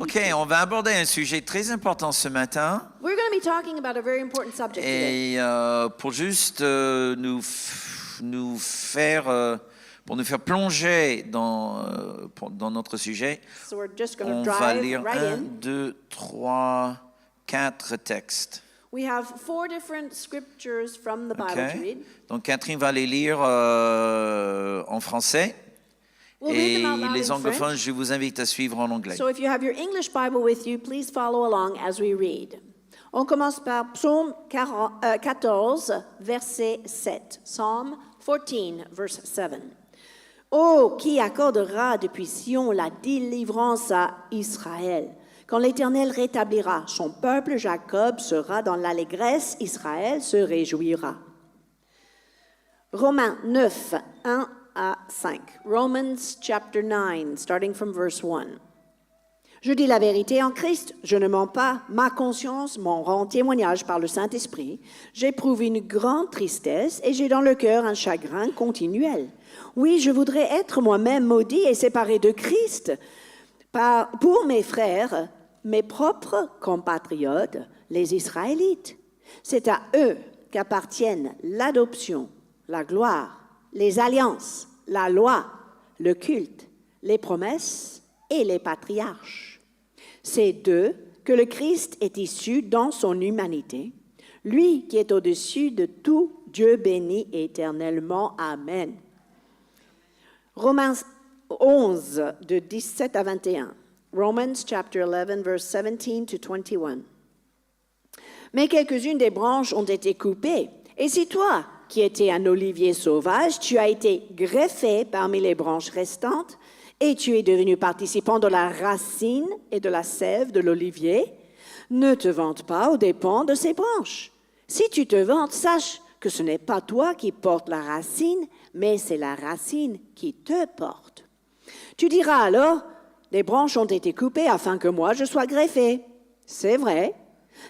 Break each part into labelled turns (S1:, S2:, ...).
S1: OK, on va aborder un sujet très important ce matin.
S2: We're going to be talking about a very important subject today.
S1: Et pour juste nous faire plonger dans notre sujet,
S2: So we're just going
S1: on
S2: to
S1: va
S2: drive
S1: lire
S2: right
S1: 1,
S2: in.
S1: 2, 3, 4 textes.
S2: We have 4 different scriptures from the Bible to
S1: OK?
S2: read.
S1: Donc Catherine va les lire en français.
S2: We'll read
S1: Et
S2: them out loud
S1: les
S2: in
S1: anglophones,
S2: French.
S1: je vous invite à suivre en anglais.
S2: So if you have your English Bible with you, please follow along as we read. On commence par Psaume 14, verset 7. Psalm 14, verse 7. Oh, qui accordera depuis Sion la délivrance à Israël? Quand l'Éternel rétablira son peuple, Jacob sera dans l'allégresse, Israël se réjouira. Romains 9, 1 à 5. Romans chapter 9, starting from verse 1. Je dis la vérité en Christ, je ne mens pas, ma conscience m'en rend témoignage par le Saint-Esprit. J'éprouve une grande tristesse et j'ai dans le cœur un chagrin continuel. Oui, je voudrais être moi-même maudit et séparé de Christ pour mes frères, mes propres compatriotes, les Israélites. C'est à eux qu'appartiennent l'adoption, la gloire, les alliances, la loi, le culte, les promesses et les patriarches. C'est d'eux que le Christ est issu dans son humanité, lui qui est au-dessus de tout, Dieu béni éternellement. Amen. Romains 11, de 17 à 21. Romans chapter 11, verse 17 to 21. Mais quelques-unes des branches ont été coupées. Et si toi, qui étais un olivier sauvage, tu as été greffé parmi les branches restantes, et tu es devenu participant de la racine et de la sève de l'olivier, ne te vante pas aux dépens de ces branches. Si tu te vantes, sache que ce n'est pas toi qui portes la racine, mais c'est la racine qui te porte. Tu diras alors, les branches ont été coupées afin que moi je sois greffé. C'est vrai,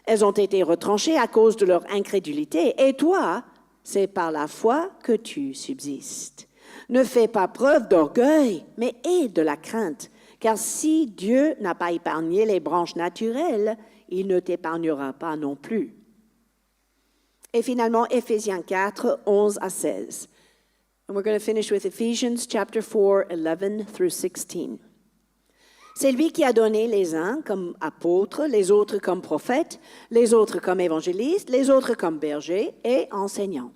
S2: elles ont été retranchées à cause de leur incrédulité, et toi, c'est par la foi que tu subsistes. Ne fais pas preuve d'orgueil, mais aie de la crainte, car si Dieu n'a pas épargné les branches naturelles, il ne t'épargnera pas non plus. Et finalement, Éphésiens 4, 11 à 16. And we're going to finish with Ephesians chapter 4, 11 through 16. C'est lui qui a donné les uns comme apôtres, les autres comme prophètes, les autres comme évangélistes, les autres comme bergers et enseignants.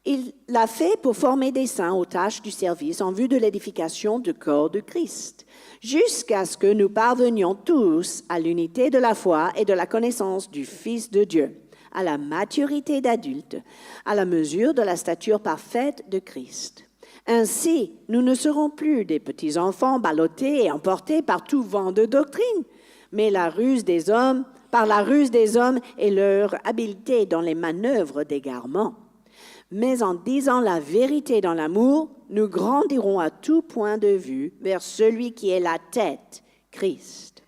S2: Il l'a fait pour former des saints aux tâches du service en vue de l'édification du corps de Christ, jusqu'à ce que nous parvenions tous à l'unité de la foi et de la connaissance du Fils de Dieu, à la maturité d'adulte, à la mesure de la stature parfaite de Christ. Ainsi, nous ne serons plus des petits enfants ballottés et emportés par tout vent de doctrine, mais par la ruse des hommes et leur habileté dans les manœuvres d'égarement. Mais en disant la vérité dans l'amour, nous grandirons à tout point de vue vers celui qui est la tête, Christ.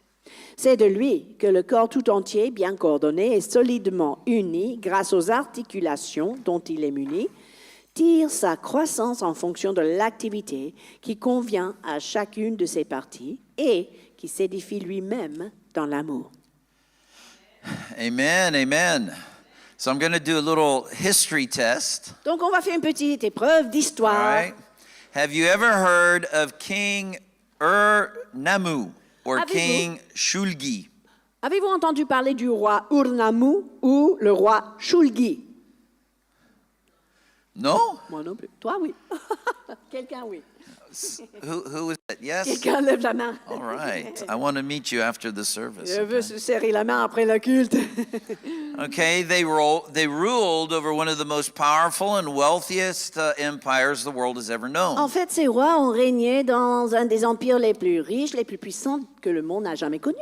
S2: C'est de lui que le corps tout entier, bien coordonné et solidement uni grâce aux articulations dont il est muni, tire sa croissance en fonction de l'activité qui convient à chacune de ses parties et qui s'édifie lui-même dans l'amour.
S1: Amen, amen. So I'm going to do a little history test.
S2: Donc on va faire une petite épreuve d'histoire.
S1: All right. Have you ever heard of King Ur-Nammu or
S2: Avez-vous-
S1: King Shulgi?
S2: Avez-vous entendu parler du roi Ur-Nammu ou le roi Shulgi?
S1: No?
S2: Moi non plus. Toi, oui. Quelqu'un, oui.
S1: Who is it? Yes?
S2: Quelqu'un lève la main.
S1: All right. I want to meet you after the service.
S2: Je veux
S1: Okay,
S2: se serrer la main après le culte.
S1: Okay, they ruled over one of the most powerful and wealthiest empires the world has ever known.
S2: En fait, ces rois ont régné dans un des empires les plus riches, les plus puissants que le monde n'a jamais connus.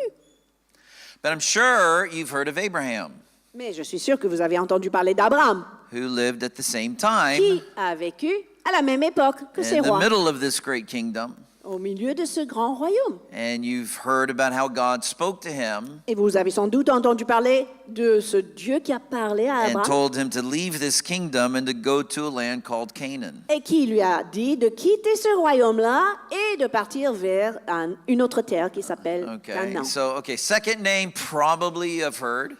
S1: But I'm sure you've heard of Abraham,
S2: Mais je suis sûre que vous avez entendu parler d'Abraham,
S1: who lived at the same time
S2: qui a vécu à la même époque que ces
S1: in the
S2: rois,
S1: middle of this great kingdom.
S2: au milieu de ce grand royaume.
S1: And you've heard about how God spoke to him
S2: Et vous avez sans doute entendu parler de ce Dieu qui a parlé à
S1: and
S2: Abraham
S1: told him to leave this kingdom and to go to a land called Canaan.
S2: et qui lui a dit de quitter ce royaume-là et de partir vers une autre terre qui s'appelle
S1: Okay,
S2: Canaan.
S1: second name probably you've heard.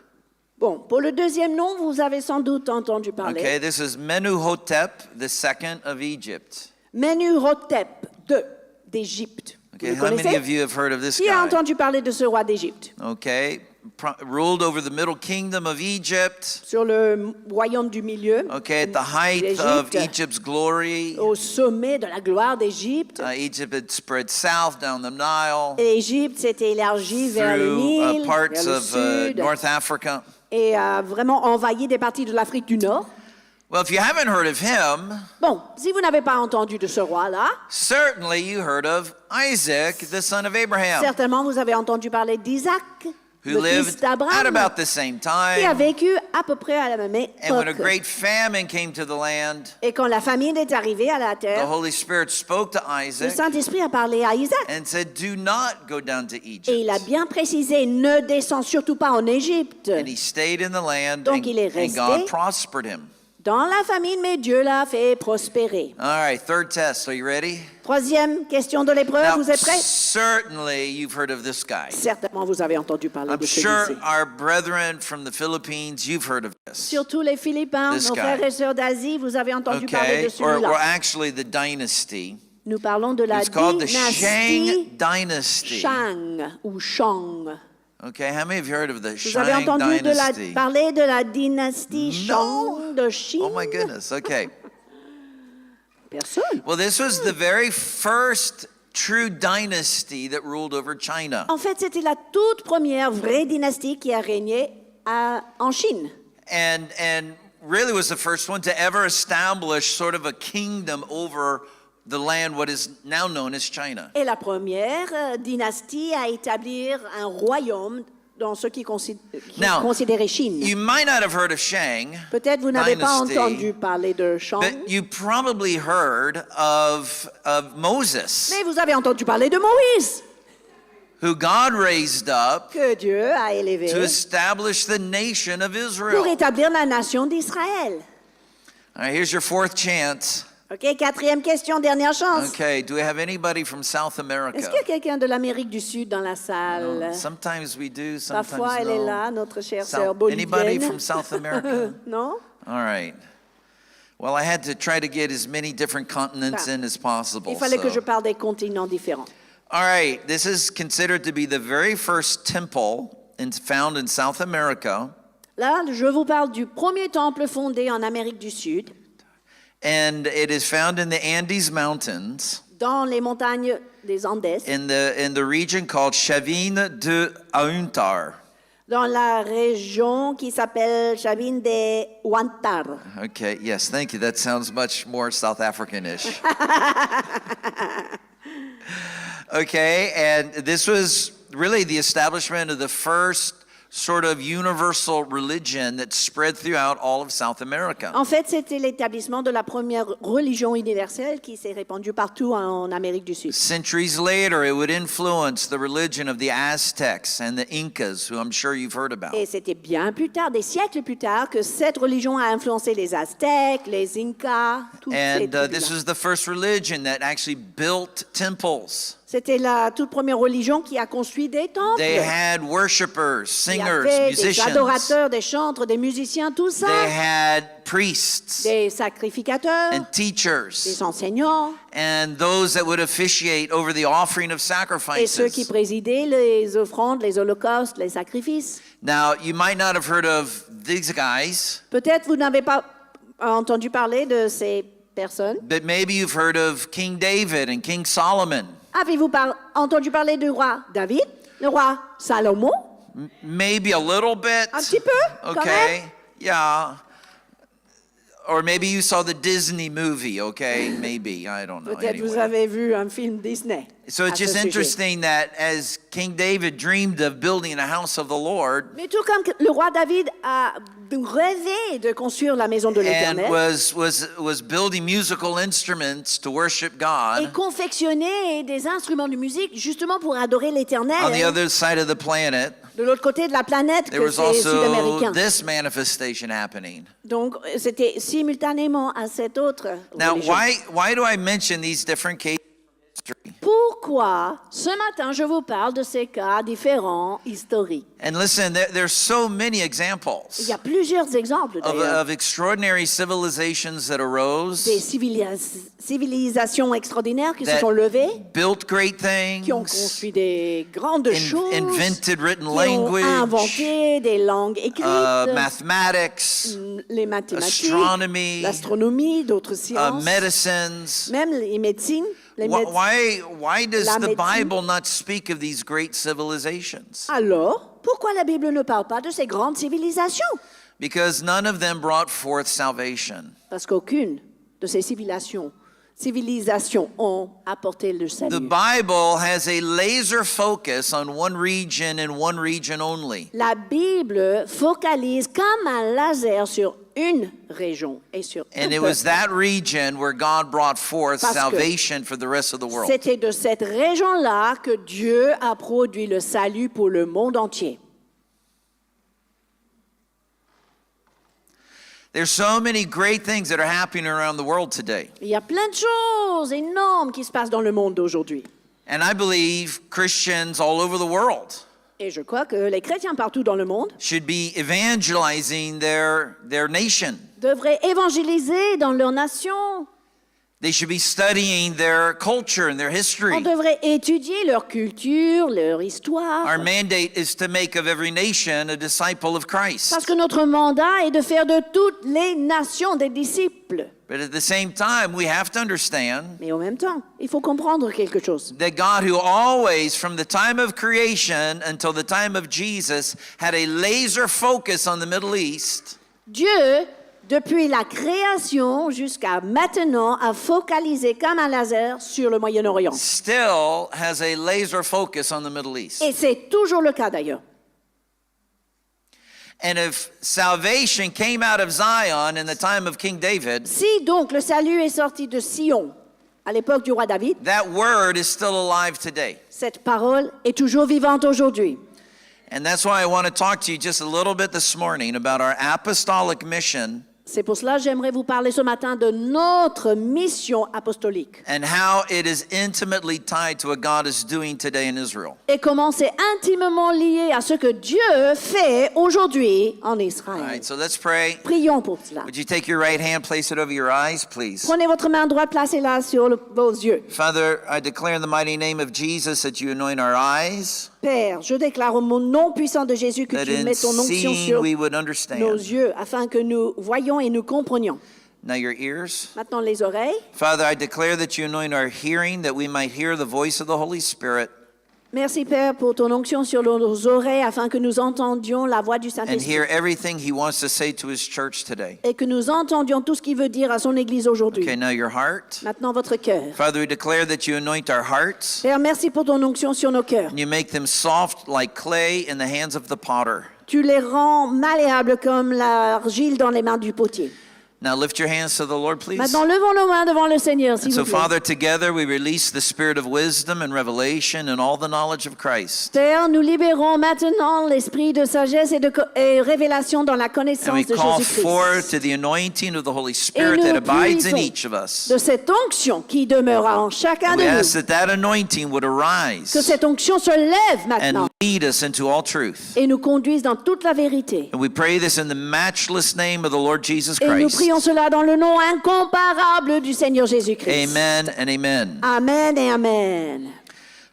S2: Bon, pour le deuxième nom, vous avez sans doute entendu parler.
S1: Okay, this is Menuhotep, the second of Egypt.
S2: Menuhotep d'Égypte. Vous
S1: Okay,
S2: le
S1: how many
S2: connaissez?
S1: of you have heard of this
S2: Qui a
S1: guy?
S2: entendu parler de ce roi d'Égypte?
S1: Okay, ruled over the middle kingdom of Egypt.
S2: Sur le royaume du milieu,
S1: Okay, at the height of
S2: d'Égypte,
S1: Egypt's glory,
S2: au sommet de la gloire d'Égypte.
S1: Egypt had spread south down the Nile
S2: Et l'Égypte s'était élargie vers le
S1: through
S2: Nil,
S1: parts
S2: vers le
S1: of
S2: sud,
S1: North Africa.
S2: et a vraiment envahi des parties de l'Afrique du Nord.
S1: Well, if you haven't heard of him,
S2: Bon, si vous n'avez pas entendu de ce roi-là,
S1: certainly you heard of Isaac, the son of Abraham,
S2: certainement vous avez entendu parler d'Isaac,
S1: who
S2: le fils
S1: lived at
S2: d'Abraham,
S1: about the same
S2: qui a
S1: time.
S2: vécu à peu près à la même
S1: And when a
S2: époque.
S1: great famine came to the land,
S2: Et quand la famine est arrivée à la
S1: the
S2: terre,
S1: Holy Spirit spoke to
S2: le
S1: Isaac
S2: Saint-Esprit a parlé à Isaac.
S1: and said, "Do not go down to
S2: Et il a
S1: Egypt."
S2: bien précisé, ne descends surtout pas en Égypte.
S1: And he stayed in the land,
S2: Donc, il est
S1: and
S2: resté.
S1: God prospered him.
S2: Dans la famine, mais Dieu l'a fait prospérer.
S1: All right, third test. Are you ready?
S2: Troisième question de l'épreuve,
S1: Now,
S2: vous êtes prêts?
S1: certainly you've heard of this guy.
S2: Certainement, vous avez entendu parler
S1: I'm
S2: de
S1: sure
S2: celui-ci.
S1: our brethren from the Philippines, you've heard of this.
S2: Surtout les Philippins,
S1: This
S2: nos
S1: guy.
S2: frères et sœurs d'Asie, vous avez entendu parler
S1: Okay,
S2: de
S1: or
S2: celui-là.
S1: actually the dynasty.
S2: Nous parlons de la
S1: It's called the
S2: dynastie
S1: Shang Dynasty.
S2: Shang ou Shang.
S1: Okay, how many of you heard of the
S2: Vous avez
S1: Shang
S2: entendu
S1: Dynasty?
S2: parler de la dynastie Shang de Chine?
S1: Oh my goodness. Okay.
S2: Personne.
S1: Well, this was the very first true dynasty that ruled over China.
S2: En fait, c'était la toute première vraie dynastie qui a régné en Chine.
S1: And really was the first one to ever establish sort of a kingdom over the land what is now known as China.
S2: Et la première dynastie à établir un royaume dans ce qui
S1: Now,
S2: considérait Chine.
S1: You might not have heard of Shang
S2: Peut-être vous n'avez pas
S1: dynasty,
S2: entendu parler de Shang,
S1: but you probably heard of Moses,
S2: mais vous avez entendu parler de Moïse,
S1: who God raised up
S2: que Dieu a élevé
S1: to establish the nation of
S2: pour
S1: Israel.
S2: établir la nation d'Israël.
S1: All right, here's your fourth chance.
S2: OK, quatrième question, dernière chance.
S1: Okay, do we have anybody from South America?
S2: Est-ce qu'il y a quelqu'un de l'Amérique du Sud dans la salle?
S1: Sometimes we do,
S2: Parfois,
S1: sometimes
S2: elle est
S1: no.
S2: là, notre chère
S1: South-
S2: sœur
S1: Anybody
S2: bolivienne.
S1: from South America?
S2: Non?
S1: All right. Well, I had to try to get as many different continents in as possible.
S2: Il fallait que
S1: so-
S2: je parle des continents différents.
S1: All right, this is considered to be the very first temple found in South America,
S2: Là, je vous parle du premier temple fondé en Amérique du Sud,
S1: and it is found in the Andes Mountains
S2: dans les montagnes des Andes,
S1: in the region called Chavin de Auntar.
S2: dans la région qui s'appelle Chavin de Huántar.
S1: Okay, yes, thank you. That sounds much more South African-ish. Okay, and this was really the establishment of the first sort of universal religion that spread throughout all of South America.
S2: En fait, c'était l'établissement de la première religion universelle qui s'est répandue partout en Amérique du Sud.
S1: Centuries later, it would influence the religion of the Aztecs and the Incas, who I'm sure you've heard about.
S2: Et c'était bien plus tard, des siècles plus tard, que cette religion a influencé les Aztèques, les Incas, toutes ces
S1: And this
S2: tribus-là.
S1: was the first religion that actually built temples.
S2: C'était la toute première religion qui a construit des temples.
S1: They had worshipers,
S2: Il y
S1: singers,
S2: avait des
S1: musicians.
S2: adorateurs, des chantres, des musiciens, tout ça.
S1: They had priests
S2: Des sacrificateurs,
S1: and teachers
S2: des enseignants,
S1: and those that would officiate over the offering of
S2: et ceux qui
S1: sacrifices.
S2: présidaient les offrandes, les holocaustes, les sacrifices.
S1: Now, you might not have heard of these guys,
S2: Peut-être vous n'avez pas entendu parler de ces personnes.
S1: but maybe you've heard of King David and King Solomon.
S2: Avez-vous entendu parler du roi David, le roi Salomon?
S1: Maybe a little bit.
S2: Un petit peu, quand
S1: Okay. Yeah. or maybe you saw the Disney movie, okay? Maybe, I don't know.
S2: Peut-être vous
S1: Anyway.
S2: avez vu un film Disney.
S1: So
S2: à
S1: it's
S2: ce
S1: just
S2: sujet.
S1: interesting that as King David dreamed of building a house of the Lord
S2: Mais tout comme le roi David a rêvé de construire la maison de
S1: and
S2: l'Éternel
S1: was building musical instruments to worship
S2: et
S1: God
S2: confectionner des instruments de musique justement pour adorer l'Éternel.
S1: on the other side of the planet,
S2: De l'autre côté de la planète,
S1: there
S2: que
S1: was
S2: c'est
S1: also
S2: sud-américain.
S1: this manifestation happening.
S2: Donc, c'était simultanément à cette autre
S1: Now,
S2: religion.
S1: why do I mention these different cases of history?
S2: Pourquoi ce matin je vous parle de ces cas différents historiques?
S1: And listen, there's so many
S2: Il
S1: examples
S2: y a plusieurs exemples d'ailleurs.
S1: of extraordinary civilizations that
S2: Des
S1: arose,
S2: civilisations extraordinaires qui se
S1: that
S2: sont levées,
S1: built great
S2: qui ont
S1: things,
S2: construit des grandes choses,
S1: invented written
S2: qui ont
S1: language,
S2: inventé des langues écrites,
S1: mathematics,
S2: les mathématiques,
S1: astronomy,
S2: l'astronomie, d'autres sciences,
S1: medicines.
S2: même les médecines.
S1: Why does
S2: La
S1: the
S2: médecine.
S1: Bible not speak of these great civilizations?
S2: Alors, pourquoi la Bible ne parle pas de ces grandes civilisations?
S1: Because none of them brought forth salvation.
S2: Parce qu'aucune de ces civilisations ont apporté le
S1: The
S2: salut.
S1: Bible has a laser focus on one region and one region only.
S2: La Bible focalise comme un laser sur une région et sur un
S1: And it
S2: peuple.
S1: was that region where God brought forth
S2: Parce que
S1: salvation for the rest of the world.
S2: C'était de cette région-là que Dieu a produit le salut pour le monde entier.
S1: There's so many great things that are happening around the world today.
S2: Il y a plein de choses énormes qui se passent dans le monde d'aujourd'hui.
S1: And I believe Christians all over the world
S2: Et je crois que les chrétiens partout dans le monde
S1: should be evangelizing their nation.
S2: devraient évangéliser dans leur nation.
S1: They should be studying their culture and their
S2: On
S1: history.
S2: devrait étudier leur culture, leur histoire.
S1: Our mandate is to make of every nation a disciple of
S2: Parce
S1: Christ.
S2: que notre mandat est de faire de toutes les nations des disciples.
S1: But at the same time, we have to understand
S2: Mais en même temps, il faut comprendre quelque chose.
S1: that God, who always, from the time of creation until the time of Jesus, had a laser focus on the Middle East,
S2: Dieu, depuis la création jusqu'à maintenant, a focalisé comme un laser sur le Moyen-Orient.
S1: still has a laser focus on the Middle East.
S2: Et c'est toujours le cas d'ailleurs.
S1: And if salvation came out of Zion in the time of King David,
S2: Si donc le salut est sorti de Sion à l'époque du roi David,
S1: that word is still alive today.
S2: cette parole est toujours vivante aujourd'hui.
S1: And that's why I want to talk to you just a little bit this morning about our apostolic mission
S2: C'est pour cela que j'aimerais vous parler ce matin de notre mission apostolique
S1: and how it is intimately tied to what God is doing today in Israel.
S2: et comment c'est intimement lié à ce que Dieu fait aujourd'hui en
S1: All
S2: Israël.
S1: right, so let's pray.
S2: Prions pour cela.
S1: Would you take your right hand, place it over your eyes, please?
S2: Prenez votre main droite, placez-la sur vos yeux.
S1: Father, I declare in the mighty name of Jesus that you anoint our eyes,
S2: Père, je déclare au nom puissant de Jésus que
S1: that
S2: tu
S1: in
S2: mets ton onction
S1: seeing
S2: sur
S1: we would
S2: nos
S1: understand.
S2: yeux afin que nous voyions et nous comprenions.
S1: Now your ears.
S2: Maintenant les oreilles.
S1: Father, I declare that you anoint our hearing, that we might hear the voice of the Holy Spirit
S2: Merci Père pour ton onction sur nos oreilles afin que nous entendions la voix du
S1: and
S2: Saint-Esprit
S1: hear everything he wants to say to his church today.
S2: et que nous entendions tout ce qu'il veut dire à son Église aujourd'hui.
S1: Okay, now your heart.
S2: Maintenant votre cœur.
S1: Father, we declare that you anoint our hearts
S2: Père, merci pour ton onction sur nos cœurs.
S1: and you make them soft like clay in the hands of the potter.
S2: Tu les rends malléables comme l'argile dans les mains du potier.
S1: Now lift your hands to the Lord, please.
S2: Maintenant, levons nos mains devant le Seigneur, s'il
S1: And so,
S2: vous plaît.
S1: Father, together we release the spirit of wisdom and revelation and all the knowledge of Christ.
S2: Père, nous libérons maintenant l'esprit de sagesse et révélation dans la
S1: And we
S2: connaissance de
S1: call forth
S2: Jésus-Christ.
S1: to the anointing of the Holy
S2: Et
S1: Spirit
S2: nous
S1: that abides in
S2: puissons
S1: each of us.
S2: de cette onction qui demeura en chacun
S1: And
S2: de
S1: we
S2: nous.
S1: ask that that anointing would
S2: Que
S1: arise
S2: cette onction se lève maintenant
S1: and lead us into all truth.
S2: et nous conduise dans toute la vérité.
S1: And we pray this in the matchless name of the Lord Jesus
S2: Et nous
S1: Christ.
S2: prions cela dans le nom incomparable du Seigneur Jésus-Christ.
S1: Amen and amen.
S2: Amen et amen.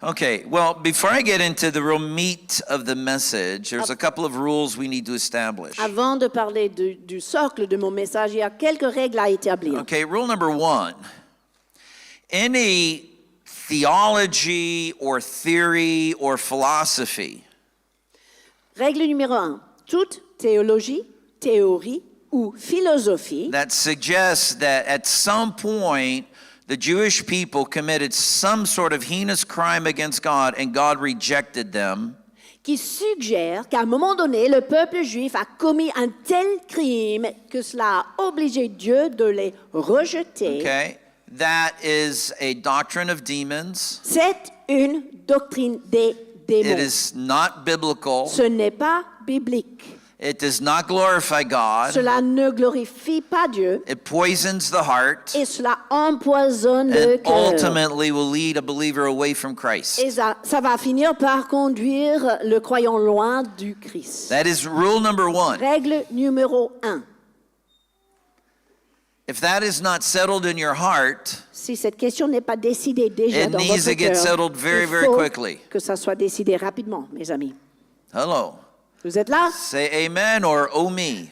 S1: Okay, well, before I get into the real meat of the message, there's a couple of rules we need to establish.
S2: Avant de parler du socle de mon message, il y a quelques règles à établir.
S1: Okay, rule number one. Any theology or theory or philosophy
S2: Règle numéro 1. Toute théologie, théorie ou philosophie
S1: that suggests that at some point the Jewish people committed some sort of heinous crime against God and God rejected them.
S2: qui suggère qu'à un moment donné, le peuple juif a commis un tel crime que cela a obligé Dieu de les rejeter.
S1: Okay? That is a doctrine of demons.
S2: C'est une doctrine des démons.
S1: It is not biblical.
S2: Ce n'est pas biblique.
S1: It does not glorify God.
S2: Cela ne glorifie pas Dieu
S1: It poisons the heart
S2: et cela empoisonne le
S1: and
S2: cœur.
S1: ultimately will lead a believer away from Christ.
S2: Et ça va finir par conduire le croyant loin du Christ.
S1: That is rule number 1.
S2: Règle numéro 1.
S1: If that is not settled in your heart,
S2: Si cette question n'est pas décidée déjà
S1: It
S2: dans
S1: needs
S2: votre
S1: to get
S2: cœur,
S1: settled very,
S2: il
S1: very
S2: faut
S1: quickly.
S2: que ça soit décidé rapidement, mes amis.
S1: hello,
S2: Vous êtes là?
S1: say amen or oh me.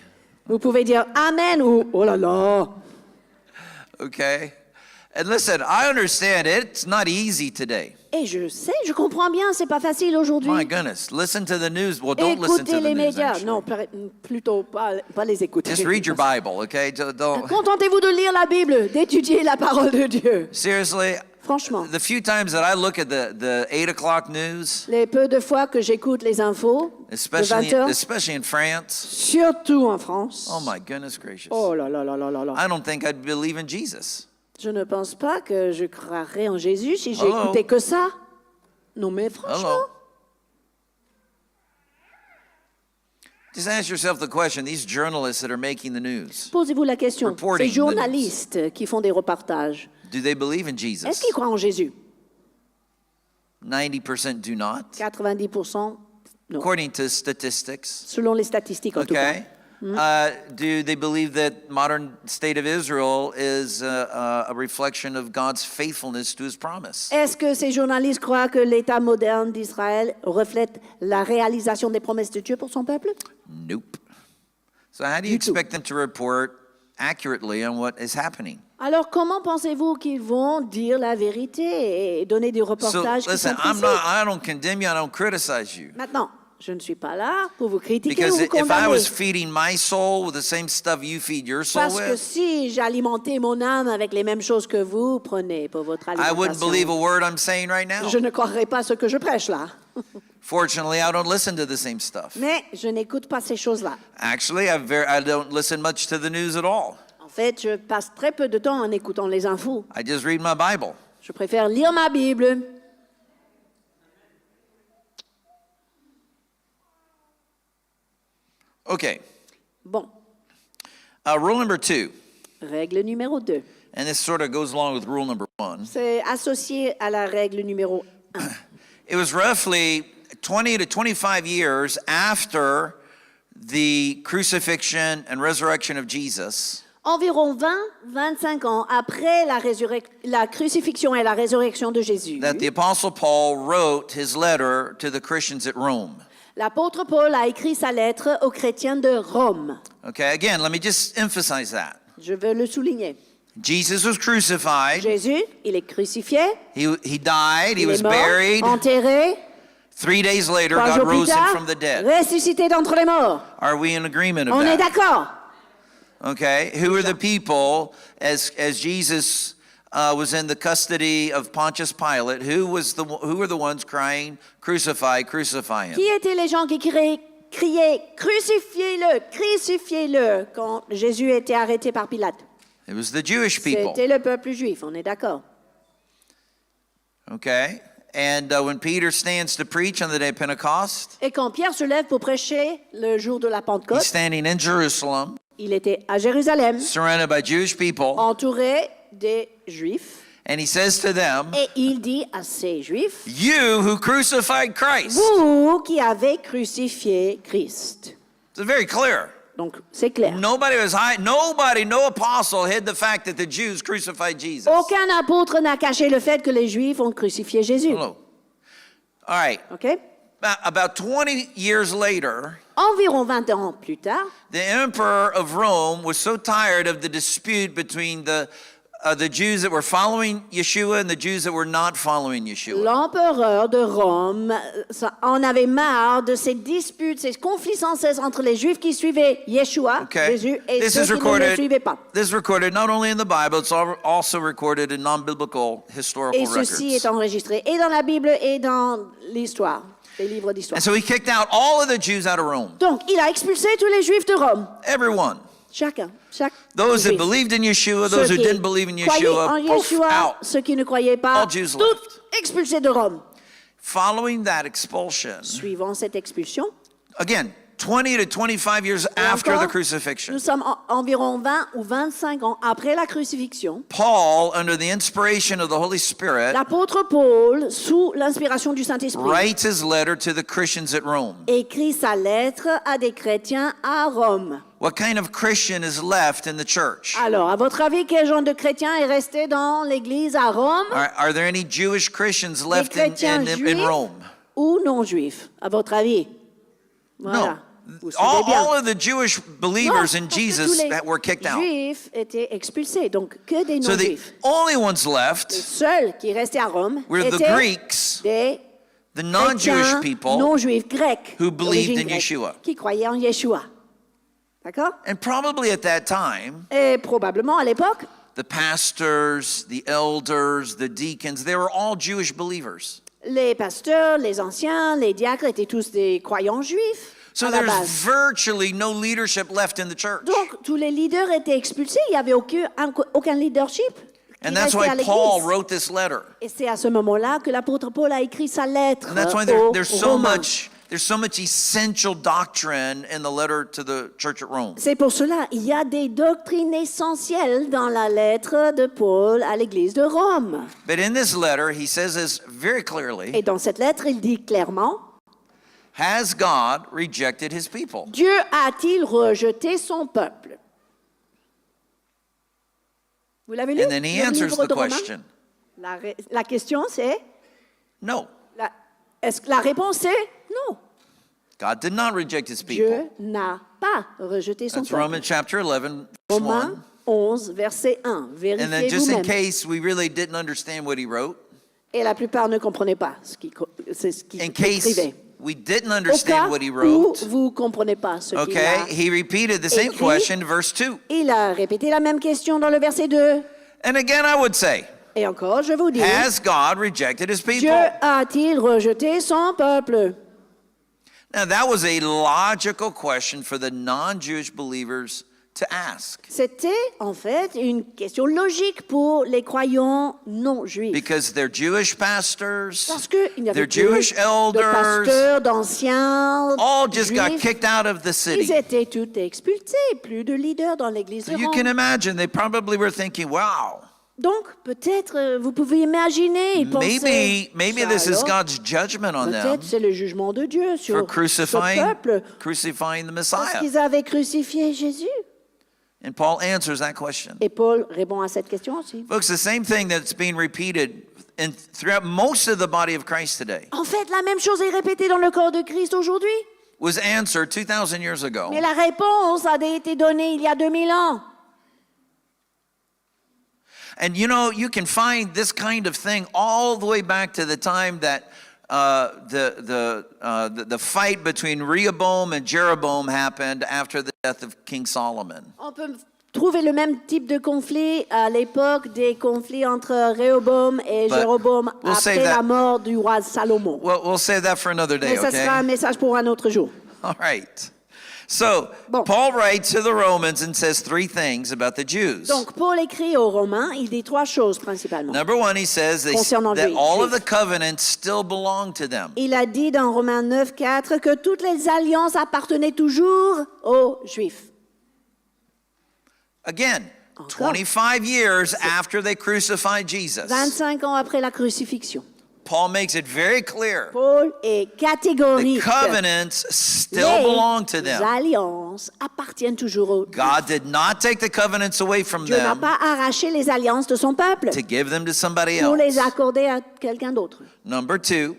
S2: Vous pouvez dire Amen ou Oh là là.
S1: Okay? And listen, I understand it's not easy today.
S2: Et je sais, je comprends bien, c'est pas facile aujourd'hui.
S1: My goodness, listen to the news. Well, don't listen
S2: Écoutez
S1: to the
S2: les
S1: news.
S2: médias.
S1: Actually.
S2: Non, plutôt pas les écouter.
S1: Just read your Bible, okay? Don't.
S2: Contentez-vous de lire la Bible, d'étudier la parole de Dieu.
S1: Seriously,
S2: Franchement,
S1: the few times that I look at the 8 o'clock news,
S2: les peu de fois que j'écoute les infos de 20 heures,
S1: especially in France,
S2: surtout en France.
S1: oh my goodness gracious.
S2: Oh là là là là là là.
S1: I don't think I'd believe in Jesus.
S2: Je ne pense pas que je croirais en Jésus si
S1: Hello.
S2: j'écoutais que ça. Non mais franchement.
S1: Hello. Just ask yourself the question, these journalists that are making the news,
S2: Posez-vous la question.
S1: Reporting
S2: Ces journalistes qui font des reportages,
S1: do they believe in
S2: est-ce
S1: Jesus?
S2: qu'ils croient en Jésus?
S1: 90% do not,
S2: 90% non.
S1: according to statistics.
S2: Selon les statistiques en tout cas.
S1: Okay. Do they believe that modern state of Israel is a reflection of God's faithfulness to his promise?
S2: Est-ce que ces journalistes croient que l'État moderne d'Israël reflète la réalisation des promesses de Dieu pour son peuple?
S1: Nope. So how do you expect them to report accurately on what is happening?
S2: Alors comment pensez-vous qu'ils vont dire la vérité et donner des
S1: So
S2: reportages qui
S1: listen,
S2: sont précis?
S1: I don't condemn you, I don't criticize you.
S2: Maintenant, je ne suis pas là pour vous critiquer
S1: Because
S2: ou vous
S1: if I
S2: condamner.
S1: was feeding my soul with the same stuff you feed your soul
S2: Parce que
S1: with,
S2: si j'alimentais mon âme avec les mêmes choses que vous prenez pour votre
S1: I wouldn't believe a
S2: alimentation,
S1: word I'm saying right now.
S2: je ne croirais pas ce que je prêche là.
S1: Fortunately, I don't listen to the same stuff.
S2: Mais je n'écoute pas ces choses-là.
S1: Actually, I don't listen much to the news at all.
S2: En fait, je passe très peu de temps en écoutant les infos.
S1: I just read my Bible.
S2: Je préfère lire ma Bible.
S1: Okay.
S2: Bon,
S1: Rule number 2,
S2: règle numéro 2.
S1: and this sort of goes along with rule number 1.
S2: C'est associé à la règle numéro 1.
S1: It was roughly 20 to 25 years after the crucifixion and resurrection of Jesus
S2: Environ 20-25 ans après la crucifixion et la résurrection de Jésus,
S1: that the Apostle Paul wrote his letter to the Christians at Rome.
S2: l'apôtre Paul a écrit sa lettre aux chrétiens de Rome.
S1: Okay, again, let me just emphasize that.
S2: Je veux le souligner.
S1: Jesus was crucified,
S2: Jésus, il est crucifié,
S1: he died, he
S2: il
S1: was
S2: est mort,
S1: buried.
S2: enterré.
S1: 3 days later,
S2: 3
S1: God
S2: jours plus
S1: rose him
S2: tard,
S1: from the dead.
S2: ressuscité d'entre les morts.
S1: Are we in agreement of
S2: On est
S1: that?
S2: d'accord.
S1: Okay, who are the people as Jesus was in the custody of Pontius Pilate? Who were the ones crying, "Crucify, crucify him"?
S2: Qui étaient les gens qui criaient crucifiez-le, crucifiez-le quand Jésus était arrêté par Pilate?
S1: It was the Jewish people.
S2: C'était le peuple juif, on est d'accord.
S1: Okay, and when Peter stands to preach on the day of Pentecost,
S2: Et quand Pierre se lève pour prêcher le jour de la
S1: he's
S2: Pentecôte,
S1: standing in Jerusalem,
S2: il était à Jérusalem,
S1: surrounded by Jewish people,
S2: entouré des Juifs,
S1: and he says to them,
S2: et il dit à ces Juifs,
S1: "You who crucified Christ."
S2: vous qui avez crucifié Christ.
S1: It's very clear.
S2: Donc, c'est clair.
S1: Nobody, no apostle hid the fact that the Jews crucified Jesus.
S2: Aucun apôtre n'a caché le fait que les Juifs ont crucifié Jésus.
S1: Hello. All right.
S2: OK?
S1: About 20 years later,
S2: Environ 20 ans plus tard,
S1: the emperor of Rome was so tired of the dispute between the the Jews that were following Yeshua and the Jews that were not following Yeshua.
S2: L'empereur de Rome en avait marre de ces disputes, ces conflits sans cesse entre les Juifs qui suivaient Yeshua,
S1: Okay.
S2: Jésus, et
S1: This
S2: ceux
S1: is
S2: qui ne le
S1: recorded.
S2: suivaient pas.
S1: This is recorded not only in the Bible, it's also recorded in non-biblical historical
S2: Et ceci est
S1: records.
S2: enregistré et dans la Bible et dans l'histoire, les livres d'histoire.
S1: And so he kicked out all of the Jews out of Rome.
S2: Donc, il a expulsé tous les Juifs de Rome.
S1: Everyone.
S2: Chaque
S1: Those that
S2: Juif.
S1: believed in Yeshua, those
S2: Ceux
S1: who
S2: qui
S1: didn't believe in
S2: croyaient en
S1: Yeshua, poof,
S2: Yeshua,
S1: out.
S2: ceux qui ne croyaient pas,
S1: All Jews
S2: tous
S1: left.
S2: expulsés de Rome.
S1: Following that expulsion,
S2: Suivant cette expulsion,
S1: again, 20 to 25 years
S2: et
S1: after
S2: encore,
S1: the crucifixion,
S2: nous sommes environ 20 ou 25 ans après la crucifixion.
S1: Paul, under the inspiration of the Holy Spirit,
S2: L'apôtre Paul, sous l'inspiration du Saint-Esprit,
S1: writes his letter to the Christians at Rome.
S2: écrit sa lettre à des chrétiens à Rome.
S1: What kind of Christian is left in the church?
S2: Alors, à votre avis, quel genre de chrétien est resté dans l'Église à Rome?
S1: Are there any Jewish Christians
S2: Des
S1: left
S2: chrétiens
S1: in
S2: juifs
S1: Rome?
S2: ou non juifs, à votre avis? Voilà. Vous suivez
S1: All,
S2: bien.
S1: all of the Jewish believers
S2: Non,
S1: in
S2: parce que
S1: Jesus
S2: tous les
S1: that were kicked out.
S2: Juifs étaient expulsés, donc que des
S1: So the
S2: non-juifs.
S1: only ones
S2: Les
S1: left
S2: seuls qui restaient à Rome
S1: were the
S2: étaient
S1: Greeks,
S2: des
S1: the non-Jewish
S2: chrétiens
S1: people,
S2: non-juifs grecs
S1: who believed
S2: d'origine
S1: in
S2: grecque,
S1: Yeshua.
S2: qui croyaient en Yeshua. D'accord?
S1: and probably at that time,
S2: Et probablement à l'époque,
S1: the pastors, the elders, the deacons, they were all Jewish believers.
S2: les pasteurs, les anciens, les diacres étaient tous des croyants juifs
S1: So
S2: à la
S1: there's
S2: base.
S1: virtually no leadership left in the church.
S2: Donc tous les leaders étaient expulsés, il n'y avait aucun leadership. Qui
S1: And that's
S2: restait à
S1: why Paul
S2: l'église.
S1: wrote this letter.
S2: Et c'est à ce moment-là que l'apôtre Paul a écrit sa lettre
S1: And that's why
S2: aux
S1: there's so
S2: Romains.
S1: much essential doctrine in the letter to the church at Rome.
S2: C'est pour cela il y a des doctrines essentielles dans la lettre de Paul à l'église de Rome.
S1: But in this letter, he says this very
S2: Et
S1: clearly.
S2: dans cette lettre, il dit clairement,
S1: Has God rejected his people?
S2: Dieu a-t-il rejeté son peuple? Vous l'avez lu?
S1: And then he
S2: le
S1: answers
S2: livre
S1: the
S2: de Romains?
S1: question.
S2: La question c'est,
S1: No,
S2: est-ce que la réponse est non.
S1: God did not reject his people.
S2: Dieu n'a pas rejeté son
S1: That's
S2: peuple.
S1: Romans chapter 11, verse
S2: Romains
S1: 1.
S2: 11, verset 1.
S1: And then
S2: Vérifiez
S1: just in
S2: vous-même.
S1: case we really didn't understand what he wrote,
S2: Et la plupart ne comprenaient pas ce qu'il
S1: in case
S2: écrivait.
S1: we didn't
S2: Au cas
S1: understand what he
S2: où
S1: wrote,
S2: vous ne comprenez pas ce qu'il
S1: okay,
S2: a,
S1: he repeated the same
S2: écrit.
S1: question, verse 2.
S2: il a répété la même question dans le verset 2.
S1: And again, I would say,
S2: Et encore, je vous dis,
S1: has God rejected his
S2: Dieu
S1: people?
S2: a-t-il rejeté son peuple?
S1: Now, that was a logical question for the non-Jewish believers to ask.
S2: C'était en fait une question logique pour les croyants non juifs.
S1: Because they're Jewish pastors,
S2: Parce qu'il n'y avait
S1: they're
S2: plus
S1: Jewish
S2: de
S1: elders,
S2: pasteurs, d'anciens,
S1: all just got
S2: juifs.
S1: kicked out of the
S2: Ils
S1: city.
S2: étaient tous expulsés, plus de leaders dans l'église
S1: So
S2: de
S1: you
S2: Rome.
S1: can imagine, they probably were thinking, wow,
S2: Donc, peut-être, vous pouvez imaginer, ils pensaient,
S1: maybe
S2: ça
S1: this is
S2: alors,
S1: God's judgment on them
S2: peut-être c'est le jugement de Dieu
S1: for
S2: sur ce
S1: crucifying
S2: peuple,
S1: the
S2: parce
S1: Messiah.
S2: qu'ils avaient crucifié Jésus.
S1: And Paul answers that question.
S2: Et Paul répond à cette question aussi.
S1: Folks, the same thing that's being repeated throughout most of the body of Christ today
S2: En fait, la même chose est répétée dans le corps de Christ aujourd'hui,
S1: was answered 2,000 years ago.
S2: mais la réponse a été donnée il y a 2000 ans.
S1: And you know, you can find this kind of thing all the way back to the time that the fight between Rehoboam and Jeroboam happened after the death of King Solomon.
S2: On peut trouver le même type de conflit à l'époque des conflits entre Réhoboam et
S1: But
S2: Jéroboam
S1: we'll save
S2: après
S1: that.
S2: la mort du roi Salomon.
S1: Well, we'll save that for another day,
S2: Mais ça sera un
S1: okay?
S2: message pour un autre jour.
S1: All right. So,
S2: Bon.
S1: Paul writes to the Romans and says three things about the Jews.
S2: Donc, Paul écrit aux Romains, il dit trois choses principalement.
S1: Number one, he says
S2: Concernant
S1: that
S2: lui,
S1: all of
S2: juif.
S1: the covenants still belong to them.
S2: Il a dit dans Romains 9, 4 que toutes les alliances appartenaient toujours aux Juifs.
S1: Again,
S2: Encore.
S1: 25 years after they crucified Jesus,
S2: 25 ans après la crucifixion.
S1: Paul makes it very clear
S2: Paul est
S1: the
S2: catégorique.
S1: covenants still belong to
S2: Les
S1: them.
S2: alliances appartiennent toujours aux Juifs.
S1: God did not take the covenants away from
S2: Dieu n'a
S1: them
S2: pas arraché les alliances de son peuple
S1: to give them to somebody
S2: pour les
S1: else.
S2: accorder à quelqu'un d'autre.
S1: Number two,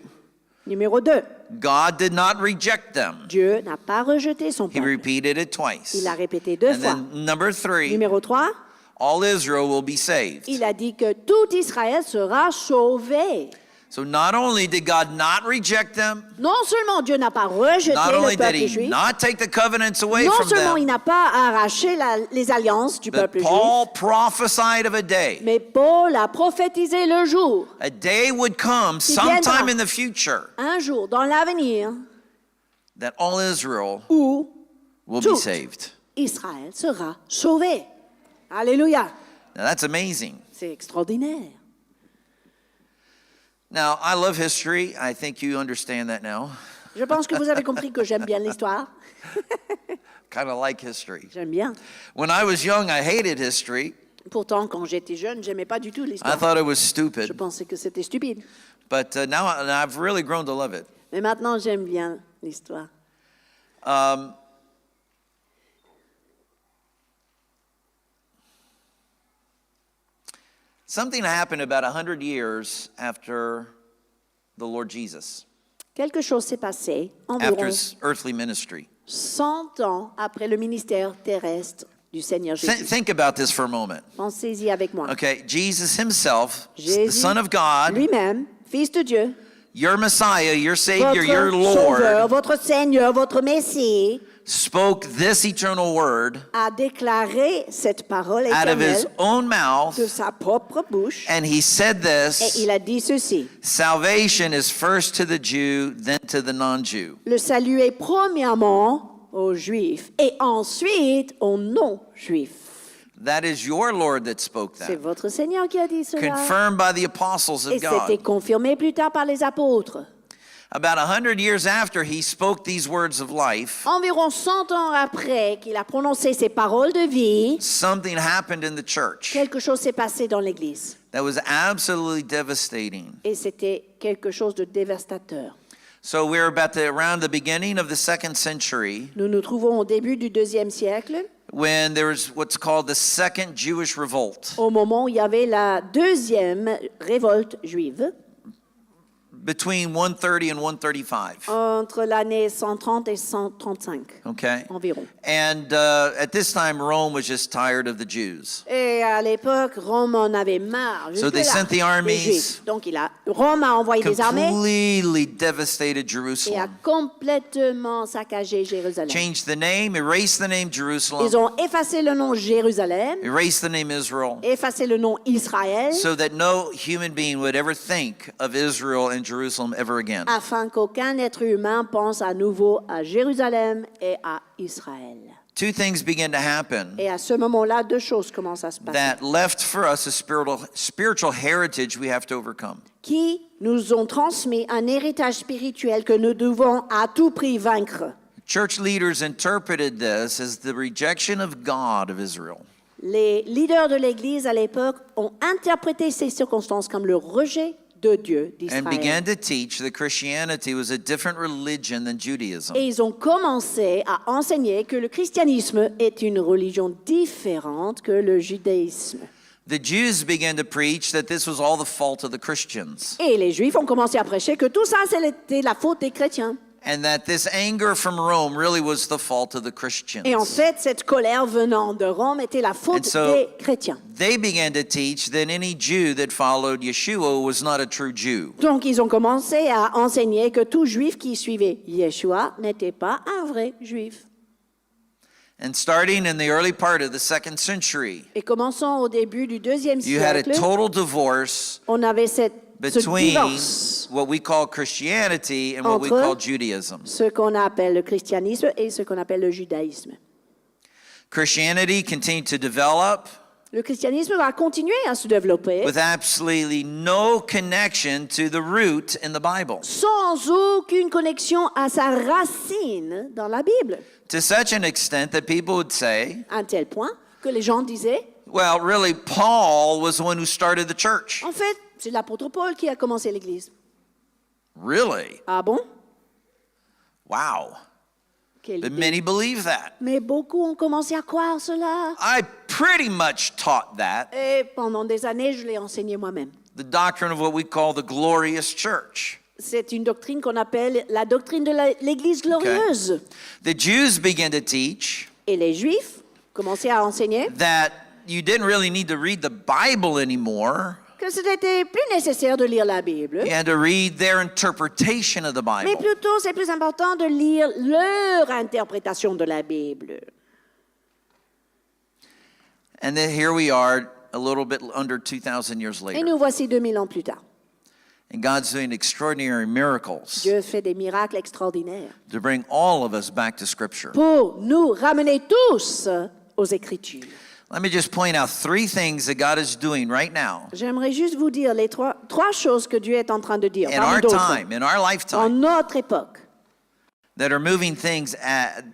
S2: Numéro 2,
S1: God did not reject them.
S2: Dieu n'a pas rejeté son
S1: He
S2: peuple.
S1: repeated it twice.
S2: Il l'a répété 2
S1: And
S2: fois.
S1: then number three,
S2: Numéro 3,
S1: all Israel will be saved.
S2: Il a dit que tout Israël sera sauvé.
S1: So not only did God not reject them,
S2: Non seulement Dieu n'a pas rejeté
S1: not
S2: le
S1: only did
S2: peuple
S1: he
S2: juif,
S1: not take the covenants away
S2: non
S1: from
S2: seulement il
S1: them,
S2: n'a pas arraché les alliances du
S1: but
S2: peuple
S1: Paul
S2: juif,
S1: prophesied of a day.
S2: mais Paul a prophétisé le jour,
S1: A day would come
S2: Qui
S1: sometime
S2: viendra.
S1: in the future
S2: un jour dans l'avenir,
S1: that all Israel
S2: où
S1: will be
S2: tout
S1: saved.
S2: Israël sera sauvé. Alléluia.
S1: Now that's amazing.
S2: C'est extraordinaire.
S1: Now, I love history. I think you understand that now.
S2: Je pense que vous avez compris que j'aime bien l'histoire.
S1: Kind of like history.
S2: J'aime bien.
S1: When I was young, I hated history.
S2: Pourtant, quand j'étais jeune, j'aimais pas du tout
S1: I
S2: l'histoire.
S1: thought it was
S2: Je
S1: stupid.
S2: pensais que c'était stupide.
S1: But now I've really grown to love it.
S2: Mais maintenant, j'aime bien l'histoire.
S1: Something happened about 100 years after the Lord Jesus,
S2: Quelque chose s'est passé
S1: after
S2: environ
S1: his earthly ministry.
S2: 100 ans après le ministère terrestre du Seigneur Jésus.
S1: Think about this for a moment.
S2: Pensez-y avec moi.
S1: Okay, Jesus himself, the
S2: Jésus
S1: Son of God,
S2: lui-même, Fils de Dieu,
S1: your Messiah, your Savior,
S2: votre
S1: your
S2: Sauveur,
S1: Lord,
S2: votre Seigneur, votre Messie,
S1: spoke this eternal word
S2: a déclaré cette parole
S1: out of his
S2: éternelle
S1: own mouth,
S2: de sa propre bouche.
S1: and he said
S2: Et
S1: this:
S2: il a dit ceci.
S1: salvation is first to the Jew, then to the non-Jew.
S2: Le salut est premièrement aux Juifs et ensuite aux non-Juifs.
S1: That is your Lord that spoke
S2: C'est
S1: that,
S2: votre Seigneur qui a dit cela.
S1: confirmed by the apostles
S2: Et
S1: of
S2: c'était
S1: God.
S2: confirmé plus tard par les apôtres.
S1: About 100 years after he spoke these words of life,
S2: Environ 100 ans après qu'il a prononcé ces paroles de vie,
S1: something happened in the church
S2: quelque chose s'est passé dans l'Église.
S1: that was absolutely devastating.
S2: Et c'était quelque chose de dévastateur.
S1: So we're around the beginning of the 2nd century
S2: Nous nous trouvons au début du 2e siècle,
S1: when there was what's called the Second Jewish Revolt
S2: au moment où il y avait la deuxième révolte juive,
S1: between 130 and 135.
S2: entre l'année 130 et 135
S1: Okay?
S2: environ.
S1: And at this time, Rome was just tired of the Jews.
S2: Et à l'époque, Rome en avait marre.
S1: So they
S2: jusque-là,
S1: sent the
S2: des
S1: armies.
S2: Juifs. Donc Rome a envoyé des armées
S1: Completely devastated
S2: et a
S1: Jerusalem.
S2: complètement saccagé Jérusalem.
S1: Changed the name, erased the name
S2: Ils
S1: Jerusalem,
S2: ont effacé le nom Jérusalem,
S1: erased the name Israel,
S2: effacé le nom Israël,
S1: so that no human being would ever think of Israel and Jerusalem ever again.
S2: afin qu'aucun être humain pense à nouveau à Jérusalem et à Israël.
S1: Two things began to happen
S2: Et à ce moment-là, deux choses commencent à se passer,
S1: that left for us a spiritual heritage we have to overcome.
S2: qui nous ont transmis un héritage spirituel que nous devons à tout prix vaincre.
S1: Church leaders interpreted this as the rejection of God of Israel.
S2: Les leaders de l'Église à l'époque ont interprété ces circonstances comme le rejet de Dieu
S1: And began
S2: d'Israël.
S1: to teach that Christianity was a different religion than Judaism.
S2: Et ils ont commencé à enseigner que le christianisme est une religion différente que le judaïsme.
S1: The Jews began to preach that this was all the fault of the Christians,
S2: Et les Juifs ont commencé à prêcher que tout ça, c'était la faute des chrétiens.
S1: and that this anger from Rome really was the fault of the Christians.
S2: Et en fait, cette colère venant de Rome était la faute
S1: And so-
S2: des chrétiens.
S1: They began to teach that any Jew that followed Yeshua was not a true Jew.
S2: Donc, ils ont commencé à enseigner que tout Juif qui suivait Yeshua n'était pas un vrai Juif.
S1: And starting in the early part of the 2nd century,
S2: Et commençant au début du 2e
S1: you had a
S2: siècle,
S1: total divorce
S2: on avait ce
S1: between
S2: divorce,
S1: what we call Christianity and what we
S2: Entre-
S1: call Judaism.
S2: ce qu'on appelle le christianisme et ce qu'on appelle le judaïsme.
S1: Christianity continued to develop
S2: Le christianisme va continuer à se développer
S1: with absolutely no connection to the root in the Bible.
S2: sans aucune connexion à sa racine dans la Bible.
S1: To such an extent that people would say,
S2: À un tel point que les gens disaient,
S1: well, really, Paul was the one who started the church.
S2: en fait, c'est l'apôtre Paul qui a commencé l'Église.
S1: Really?
S2: Ah bon?
S1: Wow.
S2: Quelle
S1: But
S2: idée.
S1: many believe that.
S2: Mais beaucoup ont commencé à croire cela.
S1: I pretty much taught that,
S2: Et pendant des années, je l'ai enseigné moi-même.
S1: the doctrine of what we call the glorious church.
S2: C'est une doctrine qu'on appelle la doctrine de l'Église glorieuse.
S1: The Jews began to teach
S2: Et les Juifs commençaient à enseigner
S1: that you didn't really need to read the Bible anymore.
S2: que ce n'était plus nécessaire de lire la Bible,
S1: You had to read their interpretation of the
S2: mais
S1: Bible.
S2: plutôt c'est plus important de lire leur interprétation de la Bible.
S1: And then here we are, a little bit under 2,000 years
S2: Et
S1: later.
S2: nous voici 2000 ans plus tard.
S1: And God's doing extraordinary miracles
S2: Dieu fait des miracles extraordinaires
S1: to bring all of us back to Scripture.
S2: pour nous ramener tous aux Écritures.
S1: Let me just point out 3 things that God is doing right now
S2: J'aimerais juste vous dire les trois choses que Dieu est en train de dire
S1: in
S2: parmi
S1: our
S2: d'autres,
S1: time, in our
S2: en
S1: lifetime,
S2: notre époque,
S1: that are moving things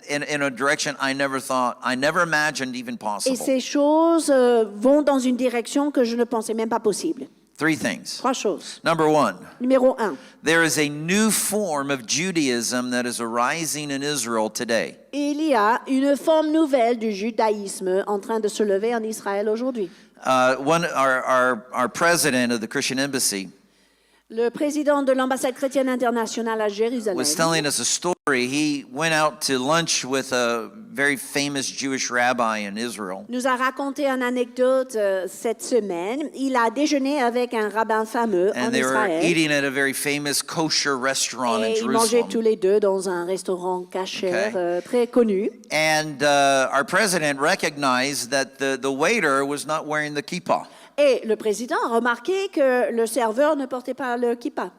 S1: in a direction I never imagined even
S2: et
S1: possible.
S2: ces choses vont dans une direction que je ne pensais même pas possible.
S1: 3 things.
S2: 3 choses.
S1: Number 1,
S2: Numéro 1,
S1: there is a new form of Judaism that is arising in Israel today.
S2: il y a une forme nouvelle du judaïsme en train de se lever en Israël aujourd'hui.
S1: Our president of the Christian Embassy
S2: Le président de l'ambassade chrétienne internationale à Jérusalem
S1: was telling us a story. He went out to lunch with a very famous Jewish rabbi in Israel.
S2: nous a raconté une anecdote cette semaine. Il a déjeuné avec un rabbin fameux en
S1: And they were
S2: Israël.
S1: eating at a very famous kosher restaurant in
S2: Et ils mangeaient tous
S1: Jerusalem.
S2: les deux dans un restaurant kasher
S1: Okay.
S2: très connu.
S1: And our president recognized that the waiter was not wearing the kippah.
S2: Et le président a remarqué que le serveur ne portait pas le kippa.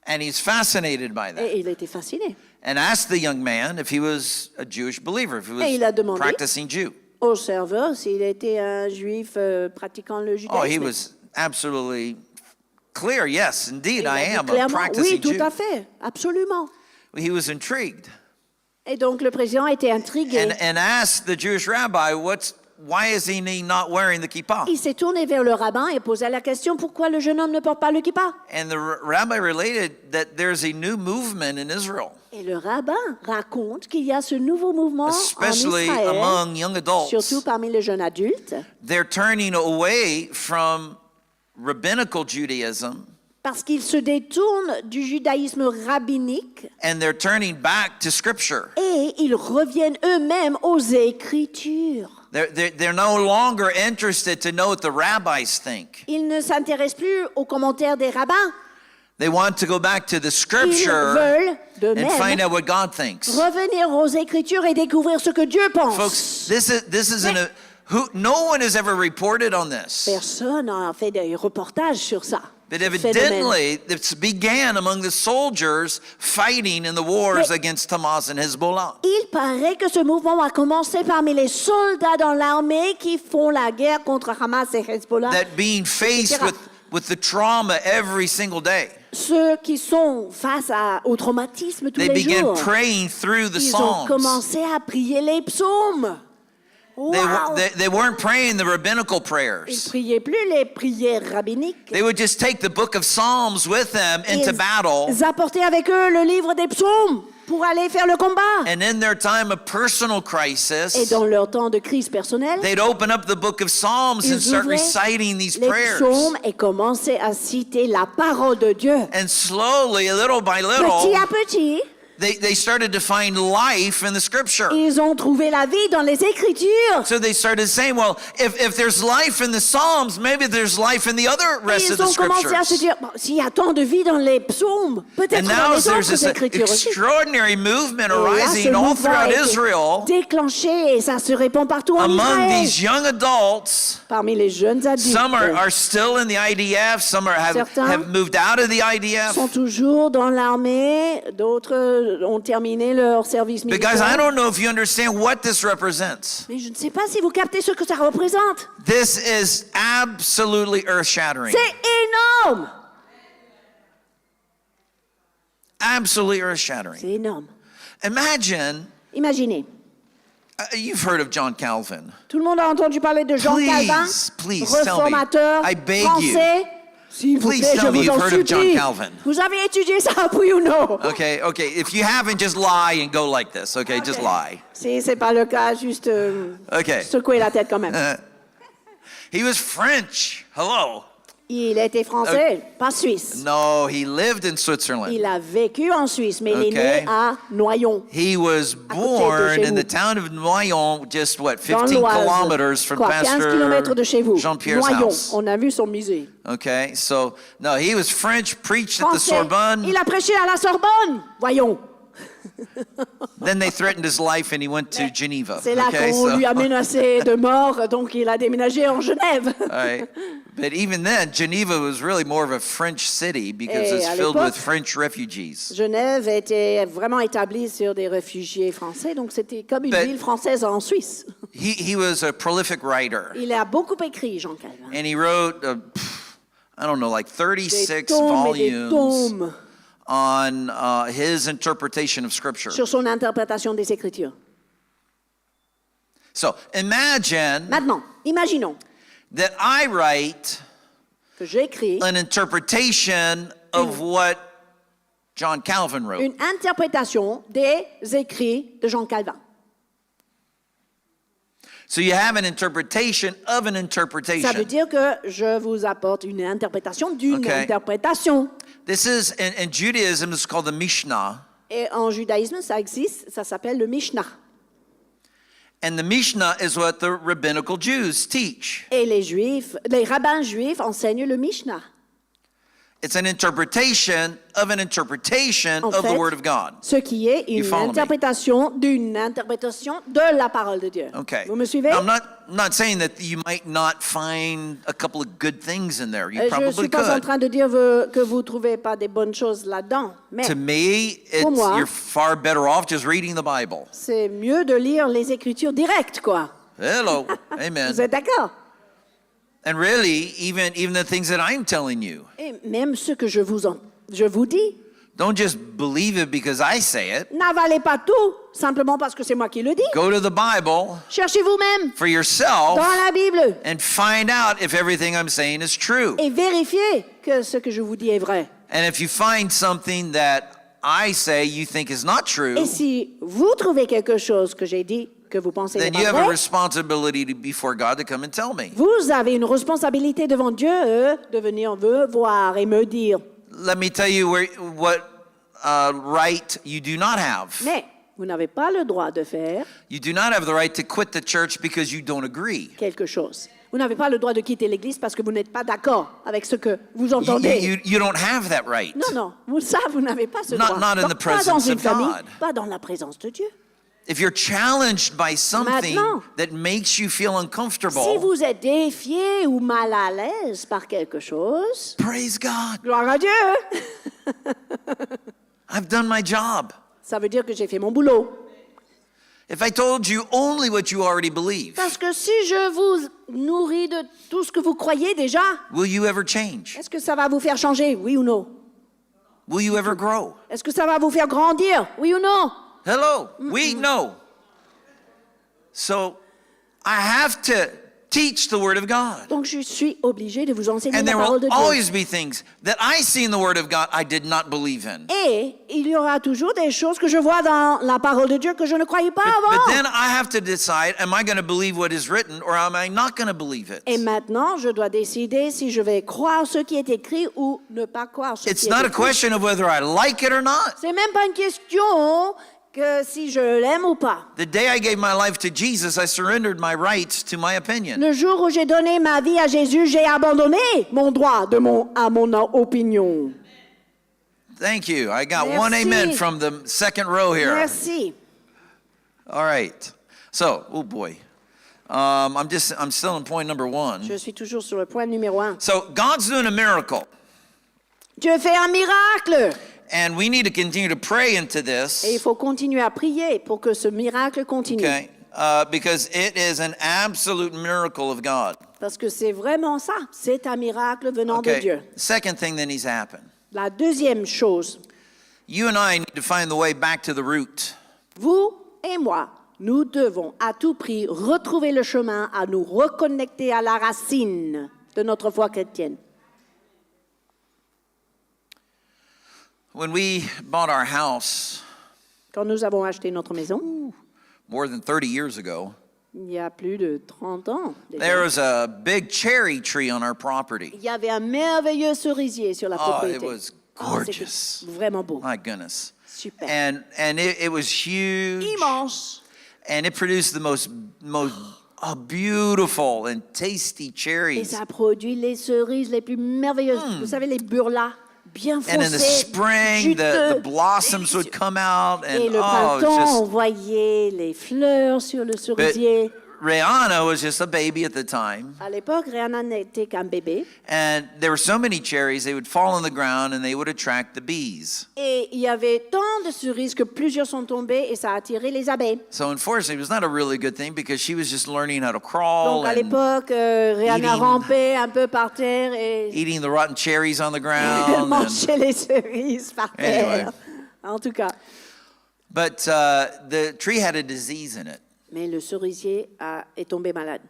S1: And he's fascinated by that.
S2: Et il était fasciné.
S1: And asked the young man if he was a Jewish believer, if he
S2: Et il a
S1: was
S2: demandé
S1: practicing Jew.
S2: Au serveur s'il était un juif pratiquant le judaïsme.
S1: Oh, he was absolutely clear. Yes, indeed,
S2: Il a
S1: I
S2: dit
S1: am a
S2: clairement, oui,
S1: practicing
S2: tout
S1: Jew.
S2: à fait, absolument.
S1: He was intrigued
S2: Et donc le président était intrigué.
S1: and asked the Jewish rabbi, why is he not wearing the kippah?
S2: Il s'est tourné vers le rabbin et posa la question, pourquoi le jeune homme ne porte pas le kippa?
S1: And the rabbi related that there's a new movement in Israel,
S2: Et le rabbin raconte qu'il y a ce nouveau mouvement en
S1: especially
S2: Israël,
S1: among young adults.
S2: surtout parmi les jeunes adultes,
S1: They're turning away from rabbinical Judaism
S2: parce qu'ils se détournent du judaïsme rabbinique
S1: and they're turning back to Scripture.
S2: et ils reviennent eux-mêmes aux Écritures.
S1: They're no longer interested to know what the rabbis think.
S2: Ils ne s'intéressent plus aux commentaires des rabbins.
S1: They want to go back to the
S2: Ils
S1: Scripture
S2: veulent de
S1: and find
S2: même
S1: out what God thinks.
S2: revenir aux Écritures et découvrir ce que Dieu pense.
S1: Folks, this isn't no one has ever reported on this.
S2: Personne n'a fait des reportages sur ça.
S1: But
S2: Phénomène.
S1: evidently, it began among the soldiers fighting in the wars
S2: Mais-
S1: against Hamas and Hezbollah.
S2: Il paraît que ce mouvement a commencé parmi les soldats dans l'armée qui font la guerre contre Hamas et Hezbollah.
S1: That being faced
S2: etc.
S1: with the trauma every single day,
S2: Ceux qui sont face au traumatisme tous
S1: they
S2: les
S1: began
S2: jours,
S1: praying through the
S2: ils ont
S1: Psalms.
S2: commencé à prier les psaumes. Wow!
S1: They weren't praying the rabbinical
S2: Ils
S1: prayers.
S2: priaient plus les prières rabbiniques.
S1: They would just take the book of Psalms with them into battle.
S2: Ils apportaient avec eux le livre des psaumes pour aller faire le combat.
S1: And in their time of personal
S2: Et
S1: crisis,
S2: dans leur temps de crise personnelle,
S1: they'd open up the book of Psalms and
S2: ils
S1: start
S2: ouvraient
S1: reciting these
S2: les
S1: prayers.
S2: psaumes et commençaient à citer la parole de Dieu.
S1: And slowly, little by
S2: Petit
S1: little,
S2: à petit,
S1: they started to find life in the Scripture.
S2: ils ont trouvé la vie dans les Écritures.
S1: So they started saying, well, if there's life in the Psalms, maybe there's life in the other
S2: Et
S1: rest of
S2: ils
S1: the
S2: ont commencé à se
S1: Scriptures.
S2: dire, bon, s'il y a tant de vie dans les psaumes, peut-être
S1: And
S2: dans
S1: now
S2: les
S1: there's
S2: autres
S1: this
S2: Écritures aussi.
S1: extraordinary movement
S2: Et là, ce
S1: arising all
S2: mouvement
S1: throughout
S2: a été
S1: Israel
S2: déclenché et ça se répand partout en
S1: among
S2: Israël.
S1: these young adults.
S2: Parmi les jeunes adultes,
S1: Some are still in the IDF, some
S2: Certains
S1: have moved out of the
S2: sont
S1: IDF.
S2: toujours dans l'armée, d'autres ont terminé leur service
S1: But guys, I
S2: militaire.
S1: don't know if you understand what this represents.
S2: Mais je ne sais pas si vous captez ce que ça représente.
S1: This is absolutely earth-shattering.
S2: C'est énorme.
S1: Absolutely earth-shattering.
S2: C'est énorme.
S1: Imagine,
S2: Imaginez,
S1: you've heard of John Calvin.
S2: tout le monde a entendu parler de Jean Calvin,
S1: Please tell me.
S2: réformateur
S1: I beg you.
S2: français. S'il vous
S1: Please
S2: plaît,
S1: tell
S2: je
S1: me
S2: vous
S1: you've
S2: en
S1: heard of John
S2: supplie.
S1: Calvin.
S2: Vous avez étudié ça, oui ou non?
S1: Okay. If you haven't, just lie and go like this. Okay, just lie.
S2: Si c'est pas le cas, juste
S1: Okay.
S2: secouer la tête quand même.
S1: He was French. Hello.
S2: Il était français, pas suisse.
S1: No, he lived in Switzerland.
S2: Il a vécu en Suisse, mais il est
S1: Okay.
S2: né à Noyon,
S1: He was
S2: côté de
S1: born
S2: chez
S1: in the
S2: vous.
S1: town of Noyon, just what,
S2: dans
S1: 15
S2: l'Oise.
S1: kilometers from
S2: Quoi, 15 kilomètres de chez
S1: Pastor
S2: vous.
S1: Jean-Pierre's
S2: Noyon,
S1: house.
S2: on a vu son musée.
S1: Okay, so no, he was French, preached at the
S2: Français.
S1: Sorbonne.
S2: Il a prêché à la Sorbonne. Voyons.
S1: Then they threatened his life and he went to Geneva.
S2: C'est là
S1: Okay,
S2: qu'on
S1: so,
S2: lui a menacé de mort, donc il a déménagé en Genève.
S1: all right. But even then, Geneva was really more of a French city because
S2: Et
S1: it's
S2: à
S1: filled
S2: l'époque,
S1: with French refugees.
S2: Genève était vraiment établie sur des réfugiés français, donc c'était comme une
S1: But-
S2: ville française en Suisse.
S1: He was a prolific writer,
S2: Il a beaucoup écrit, Jean Calvin.
S1: and he wrote, I don't know, like
S2: Des
S1: 36
S2: tomes et des
S1: volumes
S2: tomes
S1: on his interpretation of Scripture.
S2: sur son interprétation des Écritures.
S1: So imagine
S2: Maintenant, imaginons
S1: that I write
S2: que j'écris
S1: an interpretation of what John Calvin wrote.
S2: une interprétation des écrits de Jean Calvin.
S1: So you have an interpretation of an
S2: Ça veut
S1: interpretation.
S2: dire que je vous apporte une interprétation d'une
S1: Okay.
S2: interprétation.
S1: This is, in Judaism, it's called the Mishnah.
S2: Et en judaïsme, ça existe, ça s'appelle le Mishnah.
S1: And the Mishnah is what the rabbinical Jews teach.
S2: Et les rabbins juifs enseignent le Mishnah.
S1: It's an interpretation of an interpretation
S2: En
S1: of the
S2: fait,
S1: Word of God.
S2: ce qui est une
S1: follow me?
S2: interprétation d'une interprétation de la parole de Dieu.
S1: Okay.
S2: Vous me suivez?
S1: Now, I'm not saying that you might not find a couple of good things in there. You
S2: Je ne
S1: probably
S2: suis pas en
S1: could.
S2: train de dire que vous ne trouvez pas des bonnes choses là-dedans, mais
S1: To me,
S2: Pour moi-
S1: you're far better off just reading the Bible.
S2: c'est mieux de lire les Écritures directes, quoi.
S1: Hello. Amen.
S2: Vous êtes d'accord?
S1: And really, even the things that I'm telling you,
S2: Et même ce que je vous dis,
S1: don't just believe it because I say it.
S2: n'avalez pas tout simplement parce que c'est moi qui le dis.
S1: Go to the Bible
S2: Cherchez vous-même
S1: for yourself
S2: dans la Bible
S1: and find out if everything I'm saying is true.
S2: et vérifiez que ce que je vous dis est vrai.
S1: And if you find something that I say you think is not true,
S2: Et si vous trouvez quelque chose que j'ai dit que vous pensez n'est
S1: then you
S2: pas
S1: have a
S2: vrai,
S1: responsibility before God to come and tell me.
S2: vous avez une responsabilité devant Dieu de venir me voir et me dire.
S1: Let me tell you what right you do not have.
S2: Mais vous n'avez pas le droit de faire
S1: You do not have the right to quit the church because you don't agree.
S2: quelque chose. Vous n'avez pas le droit de quitter l'Église parce que vous n'êtes pas d'accord avec ce que vous
S1: You,
S2: entendez.
S1: you don't have that right.
S2: Non, vous n'avez pas ce
S1: Not-
S2: droit.
S1: not in the
S2: Pas dans
S1: presence
S2: une
S1: of
S2: famille,
S1: God.
S2: pas dans la présence de Dieu.
S1: If you're challenged by something
S2: Maintenant,
S1: that makes you feel
S2: Si
S1: uncomfortable,
S2: vous êtes défié ou mal à l'aise par quelque chose,
S1: praise God.
S2: gloire à Dieu.
S1: I've done my job.
S2: Ça veut dire que j'ai fait mon boulot.
S1: If I told you only what you already believe,
S2: Parce que si je vous nourris de tout ce que vous croyez déjà,
S1: will you ever change?
S2: est-ce que ça va vous faire changer, oui ou non?
S1: Will you ever grow?
S2: Est-ce que ça va vous faire grandir, oui ou non?
S1: Hello, we know. So I have to teach the Word of God.
S2: Donc je suis obligée de vous enseigner
S1: And
S2: la
S1: there
S2: parole
S1: will
S2: de Dieu.
S1: always be things that I see in the Word of God I did not believe in.
S2: Et il y aura toujours des choses que je vois dans la parole de Dieu que je ne croyais pas
S1: But
S2: avant.
S1: then I have to decide, am I going to believe what is written or am I not going to believe it?
S2: Et maintenant, je dois décider si je vais croire ce qui est écrit ou ne pas croire ce
S1: It's
S2: qui est
S1: not a
S2: écrit.
S1: question of whether I like it or not.
S2: C'est même pas une question que si je l'aime ou pas.
S1: The day I gave my life to Jesus, I surrendered my rights to my opinion.
S2: Le jour où j'ai donné ma vie à Jésus, j'ai abandonné mon droit à mon opinion.
S1: Thank you. I got
S2: Merci.
S1: one amen from the second row here.
S2: Merci.
S1: All right. So, oh boy. I'm still on point number one.
S2: Je suis toujours sur le point numéro 1.
S1: So, God's doing a miracle.
S2: Dieu fait un miracle.
S1: And we need to continue to pray into
S2: Et il
S1: this,
S2: faut continuer à prier pour que ce miracle continue.
S1: okay? Because it is an absolute miracle of God.
S2: Parce que c'est vraiment ça. C'est un miracle venant de Dieu.
S1: Okay. Second thing that needs to happen.
S2: La deuxième chose,
S1: You and I need to find the way back to the root.
S2: vous et moi, nous devons à tout prix retrouver le chemin à nous reconnecter à la racine de notre foi chrétienne.
S1: When we bought our house
S2: Quand nous avons acheté notre maison,
S1: more than 30 years ago,
S2: Il y a plus de 30 ans. déjà.
S1: there was a big cherry tree on our property.
S2: Il y avait un merveilleux cerisier sur la
S1: Oh,
S2: propriété.
S1: it was
S2: Oh, c'était
S1: gorgeous.
S2: vraiment beau.
S1: My goodness.
S2: Super.
S1: And it was huge.
S2: Immense.
S1: And it produced the most beautiful and tasty
S2: Et
S1: cherries.
S2: ça produit les cerises les plus merveilleuses. Vous savez, les burlas bien
S1: And in the
S2: foncés,
S1: spring, the
S2: juteux,
S1: blossoms would
S2: délicieux.
S1: come out, and
S2: Et le
S1: oh,
S2: printemps, on
S1: it's
S2: voyait les fleurs sur le
S1: just.
S2: cerisier.
S1: But Rihanna was just a baby at the time,
S2: À l'époque, Rihanna n'était qu'un bébé.
S1: and there were so many cherries they would fall on the ground, and they would attract the bees.
S2: Et il y avait tant de cerises que plusieurs sont tombées et ça a attiré les abeilles.
S1: So unfortunately, it was not a really good thing because she was just learning how to crawl
S2: Donc à
S1: and
S2: l'époque, Rihanna
S1: eating-
S2: rampait un peu par terre et
S1: eating the rotten cherries on the
S2: elle
S1: ground. and-
S2: mangeait les cerises par terre.
S1: Anyway.
S2: En tout cas.
S1: but the tree had a disease in it.
S2: Mais le cerisier est tombé malade.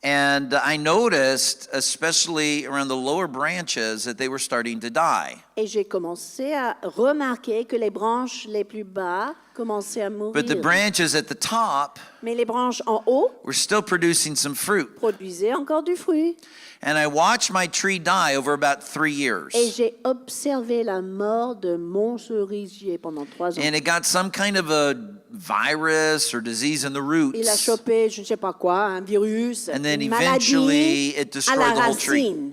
S1: And I noticed, especially around the lower branches, that they were starting to die.
S2: Et j'ai commencé à remarquer que les branches les plus bas commençaient à mourir.
S1: But the branches at the top
S2: Mais les branches en haut
S1: were still producing some fruit.
S2: produisaient encore du fruit.
S1: And I watched my tree die over about 3 years.
S2: Et j'ai observé la mort de mon cerisier pendant 3 ans.
S1: And it got some kind of a virus or disease in the
S2: Il a
S1: roots.
S2: chopé, je ne sais pas quoi, un virus,
S1: And then
S2: une
S1: eventually
S2: maladie
S1: it
S2: à
S1: destroyed
S2: la
S1: the whole tree.
S2: racine.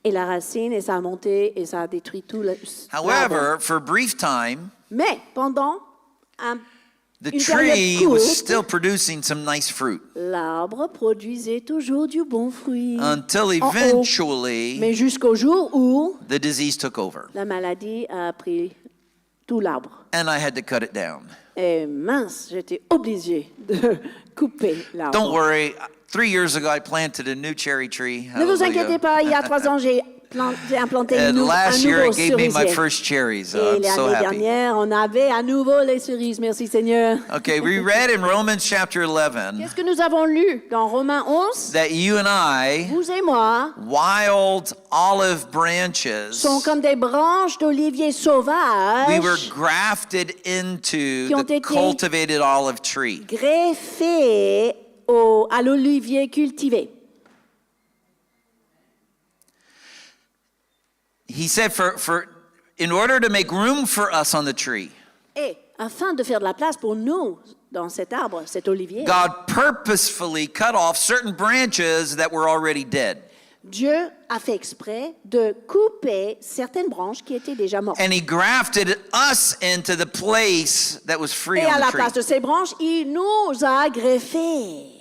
S2: Et la racine, et ça a monté, et ça a détruit tout l'arbre.
S1: However, for a brief time,
S2: Mais pendant
S1: the
S2: une période
S1: tree was
S2: courte,
S1: still producing some nice fruit
S2: l'arbre produisait toujours du bon fruit.
S1: until
S2: en haut.
S1: eventually
S2: Mais jusqu'au jour où
S1: the disease took over.
S2: la maladie a pris tout l'arbre.
S1: And I had to cut it down.
S2: Et mince, j'étais obligée de couper l'arbre.
S1: Don't worry. 3 years ago, I planted a new cherry tree.
S2: Ne vous
S1: Hallelujah.
S2: inquiétez pas, il y a 3 ans, j'ai implanté un
S1: And last year,
S2: nouveau
S1: it gave me my
S2: cerisier.
S1: first cherries.
S2: Et
S1: I'm so
S2: l'année
S1: happy.
S2: dernière, on avait à nouveau les cerises. Merci Seigneur.
S1: Okay, we read in Romans chapter 11
S2: Qu'est-ce que nous avons lu dans Romains 11?
S1: that you and I,
S2: Vous et moi
S1: wild olive branches,
S2: sont comme des branches d'olivier sauvages
S1: we were grafted into
S2: qui ont
S1: the
S2: été
S1: cultivated olive tree.
S2: greffés à l'olivier cultivé.
S1: He said, in order to make room for us on the tree,
S2: Et afin de faire de la place pour nous dans cet arbre, cet olivier,
S1: God purposefully cut off certain branches that were already dead.
S2: Dieu a fait exprès de couper certaines branches qui étaient déjà mortes.
S1: And he grafted us into the place that was free
S2: Et à
S1: on
S2: la
S1: the tree.
S2: place de ces branches, il nous a greffés.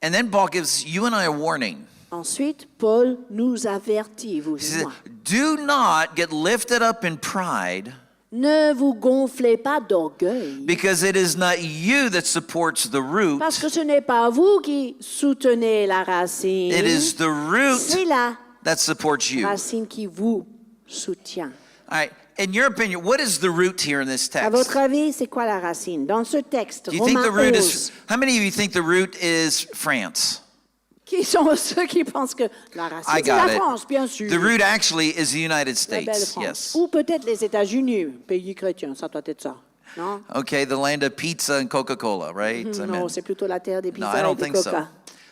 S1: And then Paul gives you and I a warning.
S2: Ensuite, Paul nous avertit, vous
S1: He
S2: et
S1: says,
S2: moi.
S1: do not get lifted up in pride
S2: Ne vous gonflez pas d'orgueil,
S1: because it is not you that supports the root.
S2: parce que ce n'est pas vous qui soutenez la racine,
S1: It is the root
S2: c'est la
S1: that supports you. All
S2: racine qui vous soutient.
S1: right. In your opinion, what is the root here in this
S2: À
S1: text?
S2: votre avis, c'est quoi la racine? Dans ce texte,
S1: Do you think the
S2: Romains
S1: root
S2: 11,
S1: is, how many of you think the root is France?
S2: qui sont ceux qui pensent que la racine,
S1: I
S2: c'est la
S1: got it.
S2: France, bien sûr.
S1: The root actually is the United
S2: La belle
S1: States.
S2: France.
S1: Yes.
S2: Ou peut-être les États-Unis, pays chrétien, ça doit être ça. Non?
S1: Okay, the land of pizza and Coca-Cola, right? I
S2: Non,
S1: mean,
S2: c'est plutôt la terre des
S1: no,
S2: pizzas
S1: I
S2: et
S1: don't
S2: des
S1: think
S2: coca.
S1: so.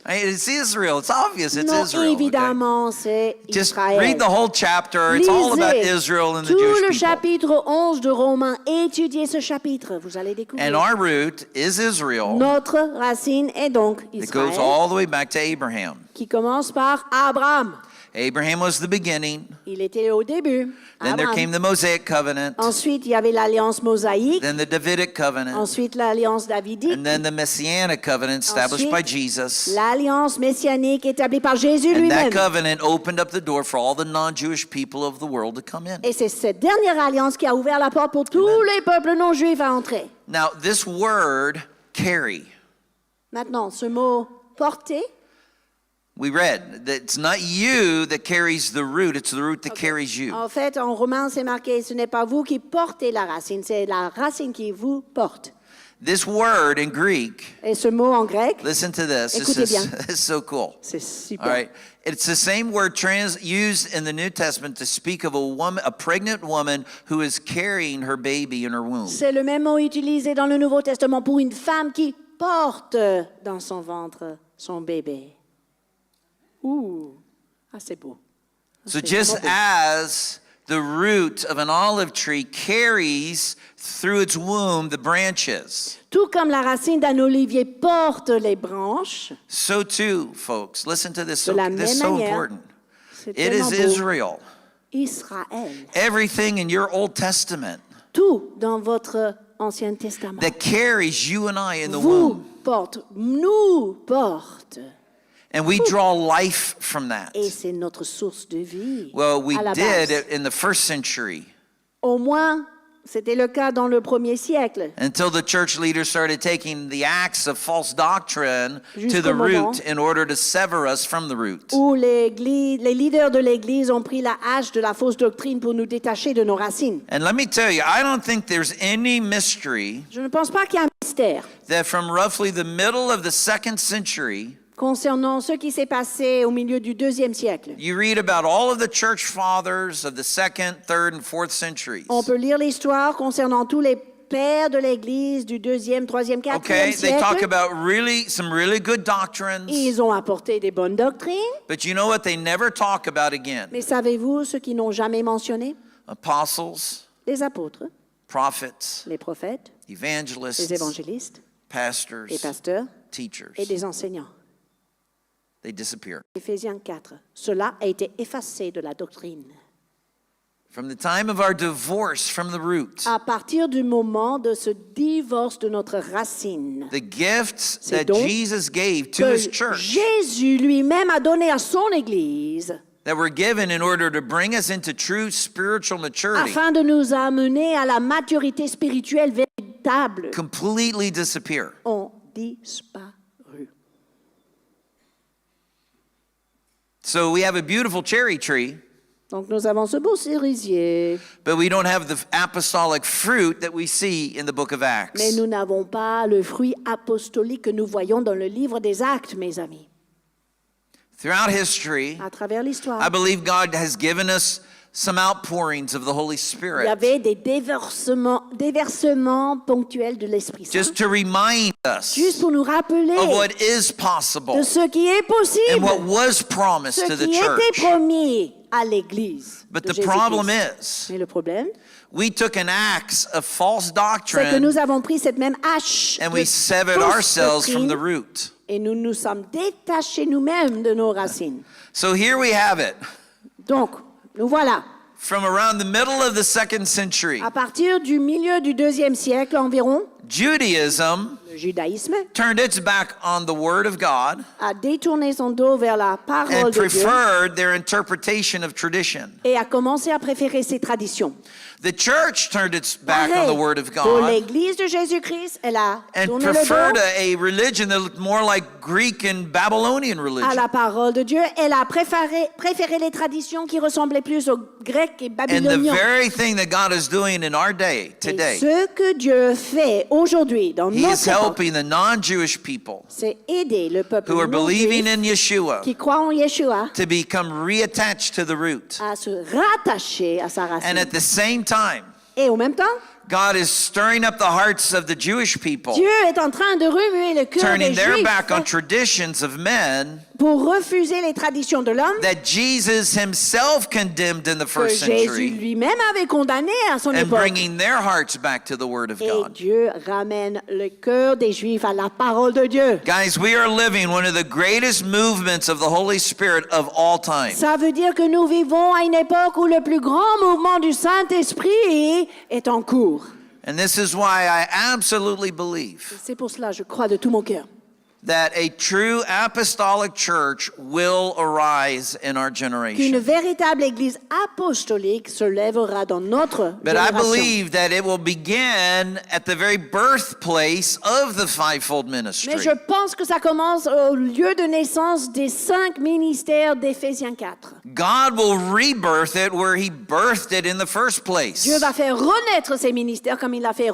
S1: It's Israel. It's obvious. It's
S2: Non,
S1: Israel. okay?
S2: évidemment, c'est
S1: Just
S2: Israël.
S1: read the whole chapter. It's all about
S2: Lisez
S1: Israel and the
S2: tout
S1: Jewish
S2: le
S1: people.
S2: chapitre 11 de Romains. Étudiez ce chapitre, vous allez découvrir.
S1: And our root is Israel.
S2: Notre racine est donc
S1: It goes
S2: Israël,
S1: all the way back to Abraham.
S2: qui commence par Abraham.
S1: Abraham was the beginning.
S2: Il était au début.
S1: Then there
S2: Abraham.
S1: came the Mosaic covenant.
S2: Ensuite, il y avait l'alliance mosaïque.
S1: Then the Davidic covenant.
S2: Ensuite, l'alliance davidique.
S1: And then the Messianic covenant established by Jesus.
S2: L'alliance messianique établie par Jésus
S1: And that
S2: lui-même.
S1: covenant opened up the door for all the non-Jewish people of the world to come in.
S2: Et c'est cette dernière alliance qui a ouvert la porte pour tous les peuples non-juifs à entrer.
S1: Now, this word, carry,
S2: Maintenant, ce mot porter,
S1: we read that it's not you that carries the root, it's the root that carries you.
S2: en fait, en romain, c'est marqué, ce n'est pas vous qui portez la racine, c'est la racine qui vous porte.
S1: This word in Greek,
S2: Et ce mot en grec,
S1: listen to this.
S2: Écoutez
S1: This
S2: bien.
S1: is so cool.
S2: c'est super.
S1: All right. It's the same word used in the New Testament to speak of a pregnant woman who is carrying her baby in her womb.
S2: C'est le même mot utilisé dans le Nouveau Testament pour une femme qui porte dans son ventre son bébé. Ouh, ah c'est beau.
S1: So
S2: C'est
S1: just
S2: vraiment beau.
S1: as the root of an olive tree carries through its womb the branches,
S2: Tout comme la racine d'un olivier porte les branches,
S1: so too, folks, listen to this.
S2: de la
S1: This
S2: même
S1: is so
S2: manière,
S1: important.
S2: c'est
S1: It
S2: tellement
S1: is
S2: beau.
S1: Israel.
S2: Israël,
S1: Everything in your Old Testament
S2: tout dans votre Ancien Testament,
S1: that carries you and I in the
S2: vous
S1: womb.
S2: porte, nous porte.
S1: And we draw life from that.
S2: Et c'est notre source de vie.
S1: Well, we
S2: à la
S1: did
S2: base.
S1: in the first century
S2: Au moins, c'était le cas dans le 1er siècle.
S1: until the church leaders started taking the axe of false doctrine to
S2: Jusqu'au
S1: the
S2: moment
S1: root in order to sever us from the root.
S2: Où les leaders de l'Église ont pris la hache de la fausse doctrine pour nous détacher de nos racines.
S1: And let me tell you, I don't think there's any mystery
S2: Je ne pense pas qu'il y a un mystère
S1: that from roughly the middle of the second century,
S2: concernant ce qui s'est passé au milieu du 2e siècle.
S1: you read about all of the church fathers of the second, third, and fourth centuries.
S2: On peut lire l'histoire concernant tous les pères de l'Église du 2e, 3e, 4e
S1: Okay, they talk
S2: siècle.
S1: about some really good doctrines,
S2: Ils ont apporté des bonnes doctrines,
S1: but you know what they never talk about again?
S2: mais savez-vous ce qu'ils n'ont jamais mentionné?
S1: Apostles,
S2: Les apôtres,
S1: prophets,
S2: les prophètes,
S1: evangelists,
S2: les évangélistes,
S1: pastors,
S2: les pasteurs
S1: teachers.
S2: et les enseignants.
S1: They disappear.
S2: Éphésiens 4. Cela a été effacé de la doctrine.
S1: From the time of our divorce from the root,
S2: À partir du moment de ce divorce de notre racine,
S1: the gifts
S2: C'est
S1: that
S2: donc
S1: Jesus gave to
S2: que
S1: his church
S2: Jésus lui-même a donné à son Église
S1: that were given in order to bring us into true spiritual maturity
S2: afin de nous amener à la maturité spirituelle véritable
S1: completely disappear.
S2: ont disparu.
S1: So we have a beautiful cherry tree,
S2: Donc nous avons ce beau cerisier,
S1: but we don't have the apostolic fruit that we see in the book of
S2: mais
S1: Acts.
S2: nous n'avons pas le fruit apostolique que nous voyons dans le livre des Actes, mes amis.
S1: Throughout history,
S2: À travers l'histoire,
S1: I believe God has given us some outpourings of the Holy
S2: il y
S1: Spirit
S2: avait des déversements ponctuels de l'Esprit Saint,
S1: just to remind us
S2: juste pour nous rappeler
S1: of what is possible
S2: de ce qui est
S1: and
S2: possible,
S1: what was promised
S2: ce
S1: to the
S2: qui était
S1: church.
S2: promis à l'Église.
S1: But
S2: de
S1: the problem
S2: Jésus-Christ.
S1: is,
S2: Mais le problème,
S1: we took an axe of false
S2: c'est que
S1: doctrine
S2: nous avons pris cette même hache
S1: and
S2: de
S1: we severed
S2: fausse
S1: ourselves from the
S2: doctrine
S1: root.
S2: et nous nous sommes détachés nous-mêmes de nos racines.
S1: So here we have it.
S2: Donc, nous voilà.
S1: From around the middle of the second century,
S2: À partir du milieu du 2e siècle environ,
S1: Judaism
S2: le judaïsme
S1: turned its back on the Word of God
S2: a détourné son dos vers la parole
S1: and
S2: de Dieu
S1: preferred their interpretation of tradition.
S2: et a commencé à préférer ses traditions.
S1: The church turned its back on
S2: Pareil,
S1: the Word of
S2: pour
S1: God
S2: l'Église de Jésus-Christ, elle a
S1: and
S2: tourné le
S1: preferred
S2: dos
S1: a religion that looked more like Greek and Babylonian
S2: à
S1: religion.
S2: la parole de Dieu. Elle a préféré les traditions qui ressemblaient plus aux Grecs et
S1: And the
S2: Babyloniens.
S1: very thing that God is doing in our day,
S2: Et
S1: today,
S2: ce que Dieu fait aujourd'hui dans
S1: He is
S2: notre époque,
S1: helping the non-Jewish people
S2: c'est aider le peuple
S1: who are
S2: non
S1: believing
S2: juif
S1: in Yeshua
S2: qui croit en Yeshua
S1: to become reattached to the root.
S2: à se rattacher à sa
S1: And
S2: racine.
S1: at the same time,
S2: Et au même temps,
S1: God is stirring up the hearts of the Jewish people,
S2: Dieu est en train de remuer le cœur des
S1: turning their
S2: Juifs
S1: back on traditions of men
S2: pour refuser les traditions de l'homme
S1: that Jesus himself condemned in the
S2: que
S1: first
S2: Jésus
S1: century
S2: lui-même avait condamné à son
S1: and
S2: époque.
S1: bringing their hearts back to the Word of
S2: Et
S1: God.
S2: Dieu ramène le cœur des Juifs à la parole de Dieu.
S1: Guys, we are living one of the greatest movements of the Holy Spirit of all time.
S2: Ça veut dire que nous vivons à une époque où le plus grand mouvement du Saint-Esprit est en cours.
S1: And this is why I absolutely believe
S2: C'est pour cela que je crois de tout mon cœur
S1: that a true apostolic church will arise in our
S2: qu'une
S1: generation.
S2: véritable église apostolique se lèvera dans notre
S1: But I
S2: génération.
S1: believe that it will begin at the very birthplace of the fivefold
S2: Mais
S1: ministry.
S2: je pense que ça commence au lieu de naissance des 5 ministères d'Éphésiens 4.
S1: God will rebirth it where he birthed it in the first place.
S2: Dieu va faire renaître ces ministères comme il l'a fait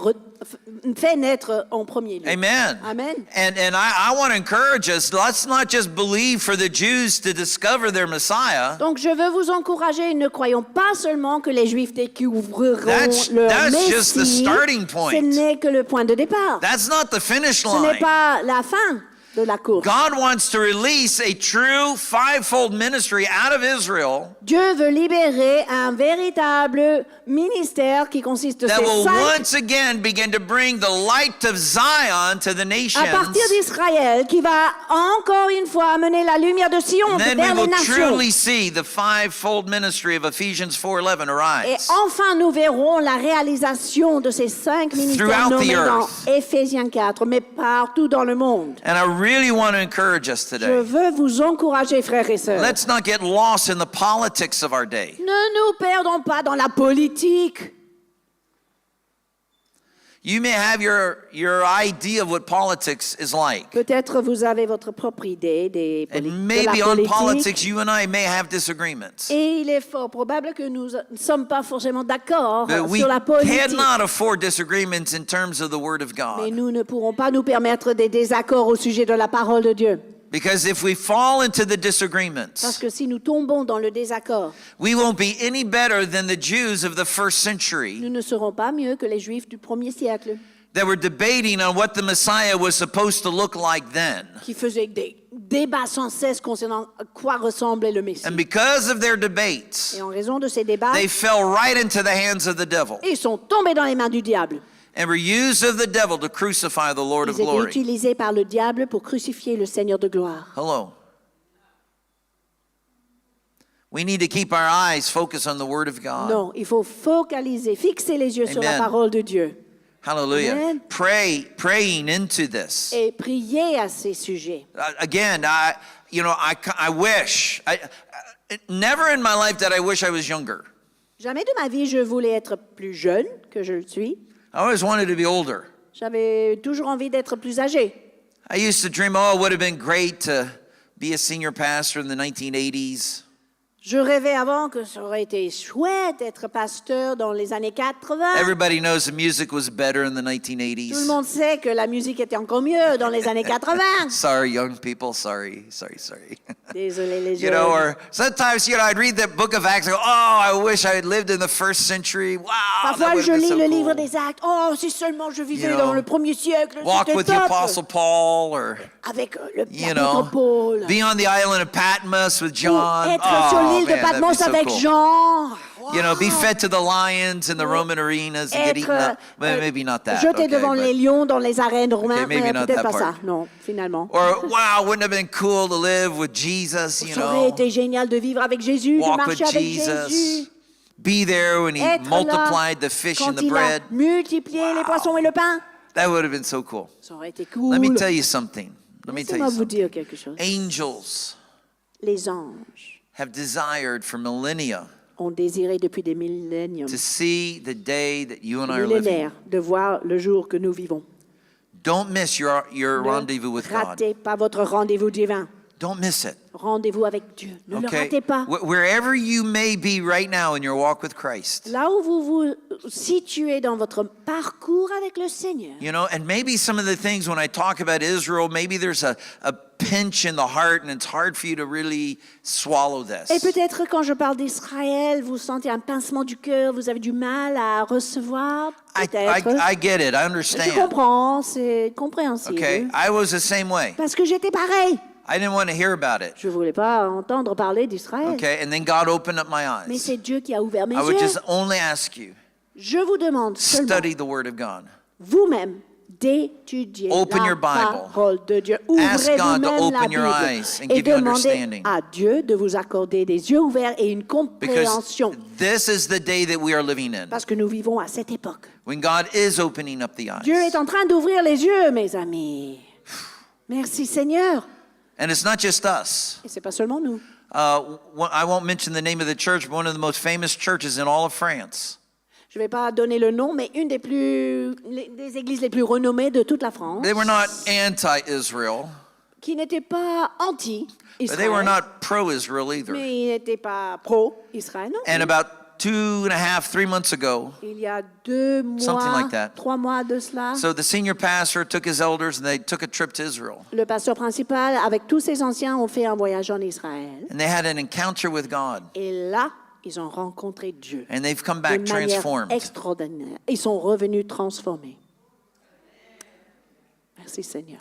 S2: naître en premier lieu.
S1: Amen.
S2: Amen.
S1: And I want to encourage us, let's not just believe for the Jews to discover their Messiah.
S2: Donc je veux vous encourager, ne croyons pas seulement que les Juifs découvriront
S1: That's
S2: leur
S1: just the
S2: Messie,
S1: starting point.
S2: ce n'est que le point de départ.
S1: That's not the finish
S2: Ce n'est
S1: line.
S2: pas la fin de la course.
S1: God wants to release a true fivefold ministry out of Israel
S2: Dieu veut libérer un véritable ministère qui consiste de
S1: that
S2: ces
S1: will
S2: 5
S1: once again begin to bring the light of Zion to the nations.
S2: à partir d'Israël qui va encore une fois amener la lumière de Sion
S1: And then we
S2: vers les
S1: will
S2: nations.
S1: truly see the fivefold ministry of Ephesians 4:11
S2: Et
S1: arise.
S2: enfin, nous verrons la réalisation de ces 5 ministères
S1: Throughout the
S2: nommés dans
S1: earth.
S2: Éphésiens 4, mais partout dans le monde.
S1: And I really want to encourage us
S2: Je
S1: today.
S2: veux vous encourager, frères et sœurs.
S1: Let's not get lost in the politics of our day.
S2: Ne nous perdons pas dans la politique.
S1: You may have your idea of what politics is like.
S2: Peut-être vous avez votre propre idée de
S1: And
S2: la
S1: maybe on
S2: politique.
S1: politics, you and I may have disagreements.
S2: Et il est fort probable que nous ne sommes pas forcément d'accord
S1: But we
S2: sur la politique.
S1: cannot afford disagreements in terms of the Word of
S2: Mais
S1: God.
S2: nous ne pourrons pas nous permettre des désaccords au sujet de la parole de Dieu.
S1: Because if we fall into the
S2: Parce
S1: disagreements,
S2: que si nous tombons dans le désaccord,
S1: we won't be any better than the Jews of the first
S2: nous
S1: century
S2: ne serons pas mieux que les Juifs du 1er siècle,
S1: that were debating on what the Messiah was supposed to look like then.
S2: qui faisaient des débats sans cesse concernant à quoi ressemblait le Messie.
S1: And because of their debates,
S2: Et en raison de ces débats,
S1: they fell right into the hands of the devil
S2: ils sont tombés dans les mains du diable.
S1: and were used of the devil to crucify the Lord of
S2: Ils étaient
S1: glory.
S2: utilisés par le diable pour crucifier le Seigneur de gloire.
S1: Hello. We need to keep our eyes focused on the Word of God.
S2: Non, il faut focaliser, fixer les yeux sur la
S1: Amen.
S2: parole de Dieu
S1: Hallelujah.
S2: Amen.
S1: Praying into this.
S2: et prier à ces sujets.
S1: Again, I wish. Never in my life did I wish I was younger.
S2: Jamais de ma vie je voulais être plus jeune que je le suis.
S1: I always wanted to be older.
S2: J'avais toujours envie d'être plus âgé.
S1: I used to dream, it would have been great to be a senior pastor in the 1980s.
S2: Je rêvais avant que ça aurait été chouette d'être pasteur dans les années 80.
S1: Everybody knows the music was better in the
S2: Tout le
S1: 1980s.
S2: monde sait que la musique était encore mieux dans les années 80.
S1: Sorry, young people. Sorry.
S2: Désolé les
S1: You
S2: jeunes.
S1: know, or sometimes, I'd read the book of Acts and go, I wish I had lived in the first century. Wow, that
S2: Parfois,
S1: would
S2: je
S1: have been
S2: lis
S1: so
S2: le
S1: cool.
S2: livre des Actes. Oh, si seulement je vivais
S1: You know,
S2: dans le 1er siècle,
S1: Walk
S2: c'était
S1: with the
S2: top.
S1: Apostle Paul, or,
S2: Avec
S1: you
S2: l'apôtre
S1: know,
S2: Paul.
S1: be on the island of Patmos with
S2: Ou
S1: John.
S2: être sur l'île de
S1: Man, that'd be
S2: Patmos
S1: so
S2: avec
S1: cool.
S2: Jean.
S1: You know, be
S2: Wow.
S1: fed to the lions in the Roman arenas and get eaten up. Well, maybe not that.
S2: Jeté
S1: Okay,
S2: devant
S1: but-
S2: les lions dans les arènes romaines.
S1: maybe
S2: mais
S1: not
S2: peut-être
S1: that
S2: pas ça.
S1: part.
S2: Non, finalement.
S1: Or, wow, wouldn't it have been cool to live with Jesus, you
S2: Ça aurait
S1: know?
S2: été génial de vivre avec Jésus, de
S1: Walk with
S2: marcher avec
S1: Jesus.
S2: Jésus.
S1: Be there when he
S2: Être
S1: multiplied
S2: là
S1: the fish
S2: quand
S1: and the
S2: il a
S1: bread.
S2: multiplié les poissons et le pain.
S1: That would have been so cool.
S2: Ça aurait été cool.
S1: Let me tell you something.
S2: Laissez-moi vous dire quelque chose.
S1: Angels
S2: Les anges
S1: have desired for millennia
S2: ont désiré depuis des milléniums,
S1: to see the day that you and I are living.
S2: millénaires, de voir le jour que nous vivons.
S1: Don't miss your
S2: Ne
S1: rendezvous with God.
S2: ratez pas votre rendez-vous divin.
S1: Don't miss it.
S2: Rendez-vous avec Dieu. Ne le
S1: Okay?
S2: ratez pas.
S1: Wherever you may be right now in your walk with Christ.
S2: Là où vous vous situez dans votre parcours avec le Seigneur.
S1: You know, and maybe some of the things when I talk about Israel, maybe there's a pinch in the heart and it's hard for you to really swallow this.
S2: Et peut-être quand je parle d'Israël, vous sentez un pincement du cœur, vous avez du mal à recevoir. Peut-être.
S1: I get it. I
S2: Je
S1: understand.
S2: comprends, c'est compréhensible.
S1: Okay? I was the same way.
S2: Parce que j'étais pareil.
S1: I didn't want to hear about it.
S2: Je ne voulais pas entendre parler d'Israël.
S1: Okay? And then God opened up my
S2: Mais
S1: eyes.
S2: c'est Dieu qui a ouvert mes
S1: I would
S2: yeux.
S1: just only ask you,
S2: Je vous demande seulement,
S1: study the Word of God.
S2: vous-même, d'étudier
S1: Open
S2: la
S1: your Bible.
S2: parole de Dieu.
S1: Ask
S2: Ouvrez
S1: God to
S2: vous-même la
S1: open your
S2: Bible
S1: eyes and
S2: et
S1: give you
S2: demandez
S1: understanding.
S2: à Dieu de vous accorder des yeux ouverts et une
S1: Because
S2: compréhension.
S1: this is the day that we are living in.
S2: Parce que nous vivons à cette époque.
S1: When God is opening up the
S2: Dieu
S1: eyes.
S2: est en train d'ouvrir les yeux, mes amis. Merci Seigneur.
S1: And it's not just us.
S2: Et c'est pas seulement nous.
S1: I won't mention the name of the church, but one of the most famous churches in all of France.
S2: Je ne vais pas donner le nom, mais une des églises les plus renommées de toute la France,
S1: They were not anti-Israel,
S2: qui n'était pas
S1: but they were
S2: anti-Israël,
S1: not pro-Israel either.
S2: mais il n'était pas pro-Israël. Non.
S1: And about 3 months ago,
S2: Il y a 2
S1: Something
S2: mois,
S1: like that.
S2: 3 mois de cela,
S1: so the senior pastor took his elders and they took a trip to Israel.
S2: le pasteur principal, avec tous ses anciens, ont fait un voyage en Israël.
S1: And they had an encounter with God.
S2: Et là, ils ont rencontré Dieu
S1: And they've come
S2: de
S1: back
S2: manière
S1: transformed.
S2: extraordinaire. Ils sont revenus transformés. Merci Seigneur.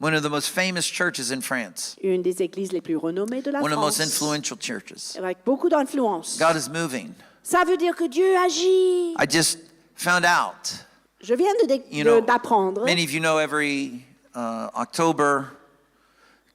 S1: One of the most famous churches in France.
S2: Une des églises les plus renommées de la
S1: One of the most
S2: France,
S1: influential churches.
S2: avec beaucoup d'influence.
S1: God is moving.
S2: Ça veut dire que Dieu agit.
S1: I just found out,
S2: Je viens d'apprendre.
S1: many of you know every October,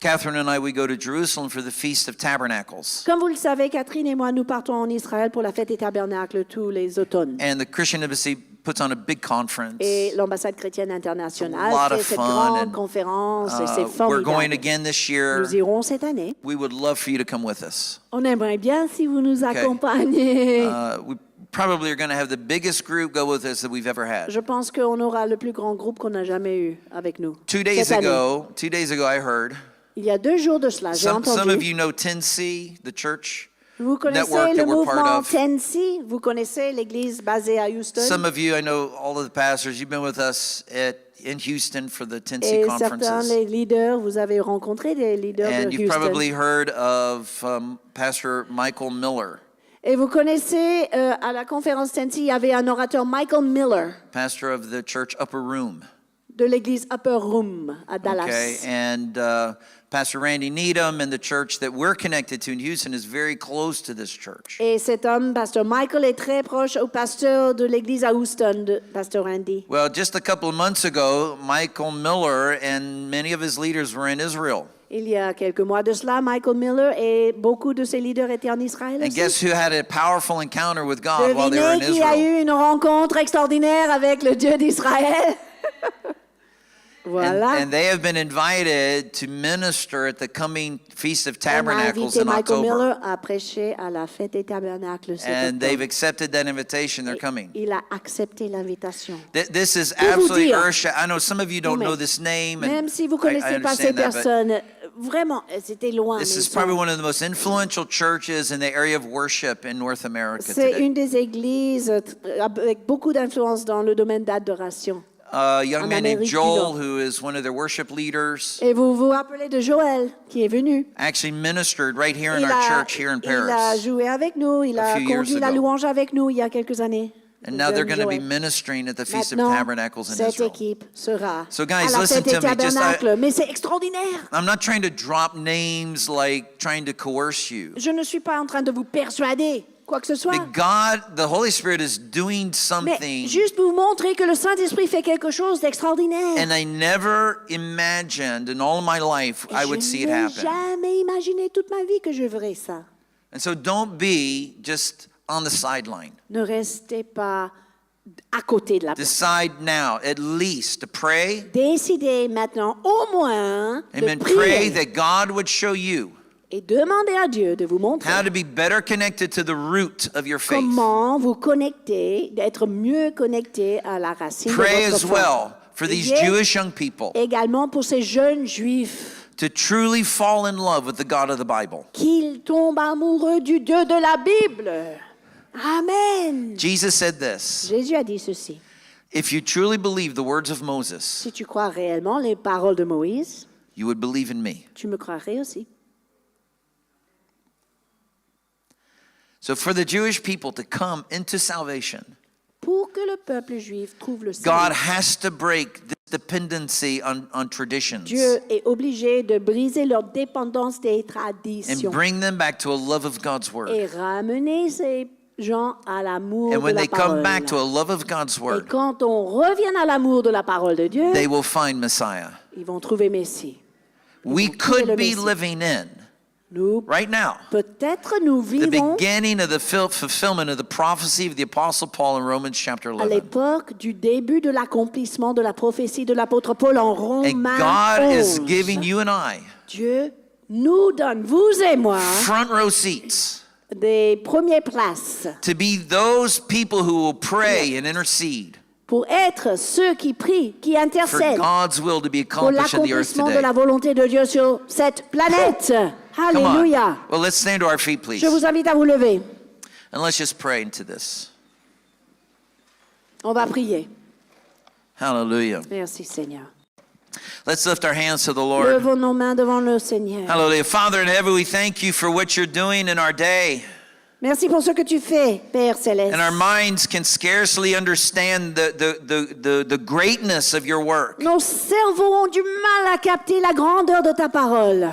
S1: Catherine and I, we go to Jerusalem for the Feast of Tabernacles.
S2: Comme vous le savez, Catherine et moi, nous partons en Israël pour la fête des tabernacles tous les automnes.
S1: And the Christian Embassy puts on a big conference.
S2: Et l'ambassade chrétienne internationale
S1: It's a lot
S2: fait
S1: of
S2: cette
S1: fun,
S2: grande
S1: and,
S2: conférence et c'est
S1: We're going
S2: formidable.
S1: again this year.
S2: Nous irons cette année.
S1: We would love for you to come with us.
S2: On aimerait bien si vous nous accompagnez.
S1: We probably are going to have the biggest group go with us that we've ever had.
S2: Je pense qu'on aura le plus grand groupe qu'on a jamais eu avec nous.
S1: 2 days
S2: cette année.
S1: ago, I heard.
S2: Il y a 2 jours de cela, j'ai
S1: Some of
S2: entendu.
S1: you know 10C, the church
S2: Vous connaissez
S1: network
S2: le
S1: that we're part
S2: mouvement
S1: of.
S2: 10C? Vous connaissez l'église basée à Houston?
S1: Some of you, I know all of the pastors, you've been with us in Houston for the 10C
S2: Et certains
S1: conferences.
S2: les leaders, vous avez rencontré des leaders
S1: And
S2: de
S1: you've
S2: Houston.
S1: probably heard of Pastor Michael Miller,
S2: Et vous connaissez, à la conférence 10C, il y avait un orateur, Michael Miller,
S1: pastor of the church Upper Room.
S2: de l'église Upper Room à Dallas.
S1: Okay, and Pastor Randy Needham and the church that we're connected to in Houston is very close to this church.
S2: Et cet homme, pasteur Michael, est très proche au pasteur de l'église à Houston, de pasteur Randy.
S1: Well, just a couple of months ago, Michael Miller and many of his leaders were in Israel.
S2: Il y a quelques mois de cela, Michael Miller et beaucoup de ses leaders étaient en Israël
S1: And
S2: aussi.
S1: guess who had a powerful encounter with God while they were
S2: Devinez
S1: in
S2: qui a
S1: Israel?
S2: eu une rencontre extraordinaire avec le Dieu d'Israël. Voilà.
S1: And they have been invited to minister at the coming Feast of
S2: On a
S1: Tabernacles
S2: invité
S1: in
S2: Michael
S1: October.
S2: Miller à prêcher à la fête des tabernacles cet
S1: And they've
S2: octobre.
S1: accepted that invitation. They're coming.
S2: Il a accepté l'invitation.
S1: This is
S2: Pour vous
S1: absolutely
S2: dire-
S1: earth-shattering. I know some of you don't
S2: Mais
S1: know this name.
S2: Même
S1: And
S2: si vous ne
S1: I
S2: connaissez pas ces
S1: understand that, but
S2: personnes, vraiment, c'était loin.
S1: this
S2: mais
S1: is probably one of the most influential churches in the area of worship in North America
S2: c'est
S1: today.
S2: une des églises avec beaucoup d'influence dans le domaine d'adoration.
S1: A young
S2: en
S1: man named
S2: Amérique du
S1: Joel,
S2: Nord.
S1: who is one of their worship leaders,
S2: Et vous vous rappelez de Joël qui est venu.
S1: actually ministered right here in
S2: Il
S1: our
S2: a,
S1: church here in
S2: il a
S1: Paris.
S2: joué avec nous, il a
S1: few years
S2: conduit la
S1: ago.
S2: louange avec nous il y a quelques années.
S1: And now they're
S2: Jeune
S1: going to be
S2: Joël.
S1: ministering at the Feast of
S2: Maintenant,
S1: Tabernacles in
S2: cette
S1: Israel.
S2: équipe sera
S1: So guys,
S2: à la
S1: listen
S2: fête des
S1: to me. Just,
S2: tabernacles. Mais c'est extraordinaire.
S1: I'm not trying to drop names like trying to coerce you.
S2: Je ne suis pas en train de vous persuader, quoi que ce soit.
S1: But God, the Holy Spirit is doing
S2: Mais
S1: something.
S2: juste vous montrer que le Saint-Esprit fait quelque chose d'extraordinaire.
S1: And I never imagined in all of my life I would see
S2: Je
S1: it
S2: n'ai
S1: happen.
S2: jamais imaginé toute ma vie que je verrais ça.
S1: And so don't be just on the sideline.
S2: Ne restez pas à côté de la porte.
S1: Decide now, at least, to pray.
S2: Décidez maintenant au moins
S1: Amen.
S2: de
S1: Pray
S2: prier
S1: that God would show you
S2: et demandez à Dieu de vous montrer
S1: how to be better connected to the root of your faith.
S2: comment vous connecter, d'être mieux connecté à la racine
S1: Pray
S2: de votre
S1: as
S2: foi.
S1: well for these
S2: Priez
S1: Jewish young people
S2: également pour ces jeunes juifs
S1: to truly fall in love with the God of the Bible.
S2: qu'ils tombent amoureux du Dieu de la Bible. Amen.
S1: Jesus said this,
S2: Jésus a dit ceci.
S1: if you truly believe the words of Moses,
S2: Si tu crois réellement les paroles de Moïse,
S1: you would believe in me.
S2: tu me croirais aussi.
S1: So for the Jewish people to come into salvation,
S2: Pour que le peuple juif trouve le
S1: God
S2: salut,
S1: has to break this dependency on traditions
S2: Dieu est obligé de briser leur dépendance des
S1: and
S2: traditions
S1: bring them back to a love of God's word.
S2: et ramener ces gens à l'amour
S1: And
S2: de
S1: when
S2: la
S1: they come
S2: parole.
S1: back to a love of God's
S2: Et
S1: word,
S2: quand on revient à l'amour de la parole de Dieu,
S1: they will find Messiah.
S2: ils vont trouver Messie.
S1: We
S2: vont trouver le
S1: could be
S2: Messie.
S1: living in
S2: Nous,
S1: right now,
S2: peut-être nous
S1: the
S2: vivons
S1: beginning of the fulfillment of the prophecy of the Apostle Paul in Romans chapter
S2: à
S1: 11.
S2: l'époque du début de l'accomplissement de la prophétie de l'apôtre Paul en
S1: And
S2: Romains
S1: God is
S2: 11.
S1: giving you and I
S2: Dieu nous donne, vous et moi,
S1: front row seats
S2: des premières places
S1: to be those people who will pray and intercede
S2: pour être ceux qui prient, qui
S1: for
S2: intercèdent
S1: God's will to be
S2: pour
S1: accomplished in the earth
S2: l'accomplissement de
S1: today.
S2: la volonté de Dieu sur cette planète.
S1: Come on.
S2: Alléluia.
S1: Well, let's stand to our feet, please.
S2: Je vous invite à vous lever.
S1: And let's just pray into this.
S2: On va prier.
S1: Hallelujah.
S2: Merci Seigneur.
S1: Let's lift our hands to the Lord.
S2: Levons nos mains devant le Seigneur.
S1: Hallelujah. Father in heaven, we thank you for what you're doing in our day.
S2: Merci pour ce que tu fais, Père Céleste.
S1: And our minds can scarcely understand the greatness of your work.
S2: Nos cerveaux ont du mal à capter la grandeur de ta parole.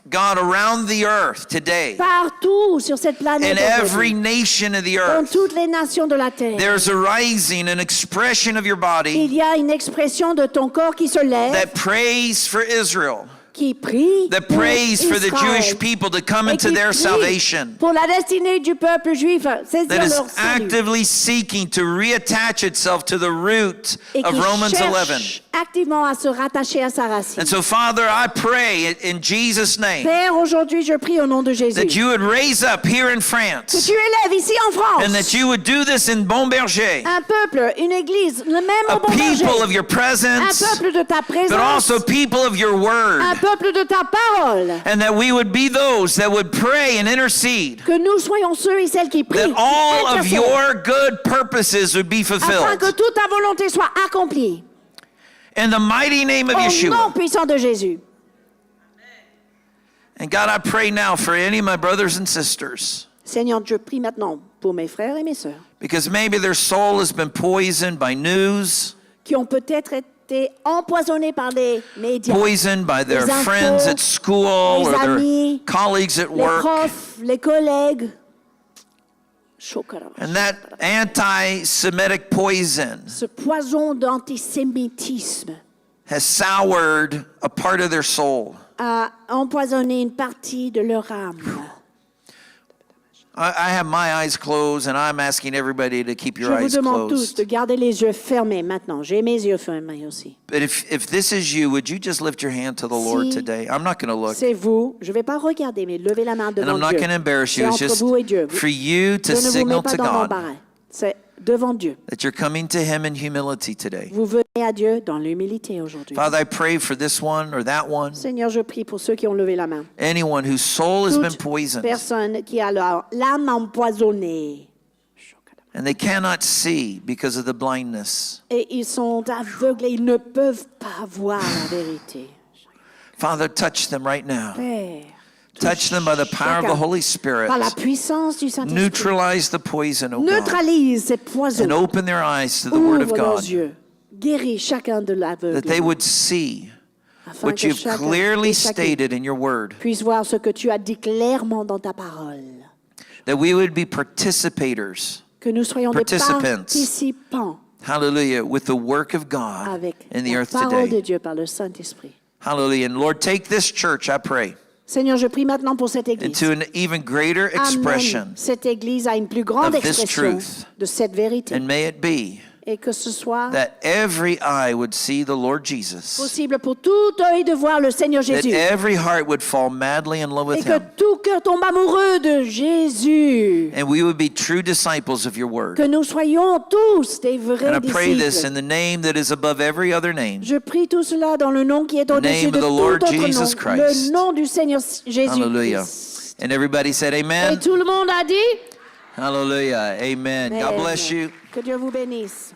S1: God, around the earth today,
S2: Partout sur cette planète,
S1: in every nation of the
S2: dans
S1: earth,
S2: toutes les nations de la terre,
S1: there's a rising, an expression of your body
S2: il y a une expression de ton corps qui se lève,
S1: that prays for Israel,
S2: qui prie
S1: that
S2: pour
S1: prays for the
S2: Israël,
S1: Jewish people to come
S2: et
S1: into
S2: qui
S1: their
S2: prie
S1: salvation,
S2: pour la destinée du peuple juif, saisir
S1: that is
S2: leur salut,
S1: actively seeking to reattach itself to the root
S2: et
S1: of
S2: qui
S1: Romans 11.
S2: cherche activement à se rattacher à sa racine.
S1: And so, Father, I pray in Jesus' name
S2: Père, aujourd'hui, je prie au nom de Jésus
S1: that you would raise up here in
S2: que
S1: France
S2: tu élèves ici en France
S1: and that you would do this in Beauberger,
S2: un peuple, une église, le même
S1: a
S2: au bon berger,
S1: people of your
S2: un
S1: presence,
S2: peuple de ta
S1: but
S2: présence,
S1: also people of your word,
S2: un peuple de ta parole,
S1: and that we would be those that would pray and intercede,
S2: que nous soyons ceux et celles qui prient,
S1: that all of
S2: intercèdent,
S1: your good purposes would be
S2: afin
S1: fulfilled.
S2: que toute ta volonté soit accomplie.
S1: In the mighty name of
S2: Au nom
S1: Yeshua.
S2: puissant de Jésus.
S1: And God, I pray now for any of my brothers and sisters,
S2: Seigneur, je prie maintenant pour mes frères et mes sœurs
S1: because maybe their soul has been poisoned by news,
S2: qui ont peut-être été empoisonnés par les médias,
S1: poisoned by their
S2: les infos,
S1: friends at school
S2: les
S1: or their
S2: amis,
S1: colleagues at
S2: les
S1: work.
S2: profs, les collègues.
S1: And that anti-Semitic poison
S2: Ce poison d'antisémitisme
S1: has soured a part of their soul.
S2: a empoisonné une partie de leur âme.
S1: I have my eyes closed, and I'm asking everybody to keep
S2: Je
S1: your
S2: vous
S1: eyes
S2: demande tous
S1: closed.
S2: de garder les yeux fermés maintenant. J'ai mes yeux fermés aussi.
S1: But if this is you, would you just lift your hand to the Lord
S2: Si
S1: today? I'm not going to look,
S2: C'est vous. Je ne vais pas regarder, mais levez la main
S1: and
S2: devant
S1: I'm not
S2: Dieu.
S1: going to embarrass you.
S2: C'est
S1: It's
S2: entre
S1: just
S2: vous et Dieu.
S1: for you to
S2: Je ne vous
S1: signal
S2: mets pas
S1: to
S2: dans
S1: God
S2: l'embarras. C'est devant Dieu.
S1: that you're coming to Him in humility today.
S2: Vous venez à Dieu dans l'humilité aujourd'hui.
S1: Father, I pray for this one or that one,
S2: Seigneur, je prie pour ceux qui ont levé la main.
S1: anyone whose soul has been
S2: Toute
S1: poisoned
S2: personne qui a l'âme empoisonnée.
S1: and they cannot see because of the blindness.
S2: Et ils sont aveuglés, ils ne peuvent pas voir la vérité.
S1: Father, touch them right now.
S2: Père,
S1: Touch them by the power of the Holy Spirit.
S2: par la puissance du Saint-Esprit.
S1: Neutralize the poison, oh God,
S2: Neutralise ces poisons.
S1: and open their eyes to the Word of
S2: Ouvre leurs
S1: God,
S2: yeux. Guéris chacun de l'aveugle.
S1: that they would see
S2: Afin
S1: what
S2: que
S1: you've
S2: chacun
S1: clearly
S2: et chacune
S1: stated in your Word,
S2: puisse voir ce que tu as dit clairement dans ta parole.
S1: that we would be participators,
S2: Que nous soyons des
S1: Participants.
S2: participants
S1: hallelujah, with the work of God
S2: avec
S1: in the
S2: la
S1: earth
S2: parole de
S1: today.
S2: Dieu par le Saint-Esprit.
S1: Hallelujah. And Lord, take this church, I pray,
S2: Seigneur, je prie maintenant pour cette église.
S1: into an even greater
S2: Amène
S1: expression,
S2: cette église à une plus grande
S1: of this
S2: expression
S1: truth.
S2: de cette vérité.
S1: and may it be
S2: Et que ce soit
S1: that every eye would see the Lord Jesus,
S2: possible pour tout œil de voir le Seigneur
S1: that
S2: Jésus.
S1: every heart would fall madly in love
S2: Et
S1: with
S2: que
S1: Him,
S2: tout cœur tombe amoureux de Jésus.
S1: and we would be true disciples of your Word.
S2: Que nous soyons tous des
S1: And
S2: vrais
S1: I pray this in
S2: disciples.
S1: the name that is above every other name.
S2: Je prie tout cela dans le nom qui est au-dessus
S1: name
S2: de
S1: of the
S2: tout
S1: Lord
S2: autre
S1: Jesus
S2: nom.
S1: Christ.
S2: Le nom du Seigneur
S1: Hallelujah.
S2: Jésus-Christ.
S1: And everybody said
S2: Et
S1: amen.
S2: tout le monde a dit
S1: Hallelujah. Amen. God
S2: Amen.
S1: bless you.
S2: Que Dieu vous bénisse.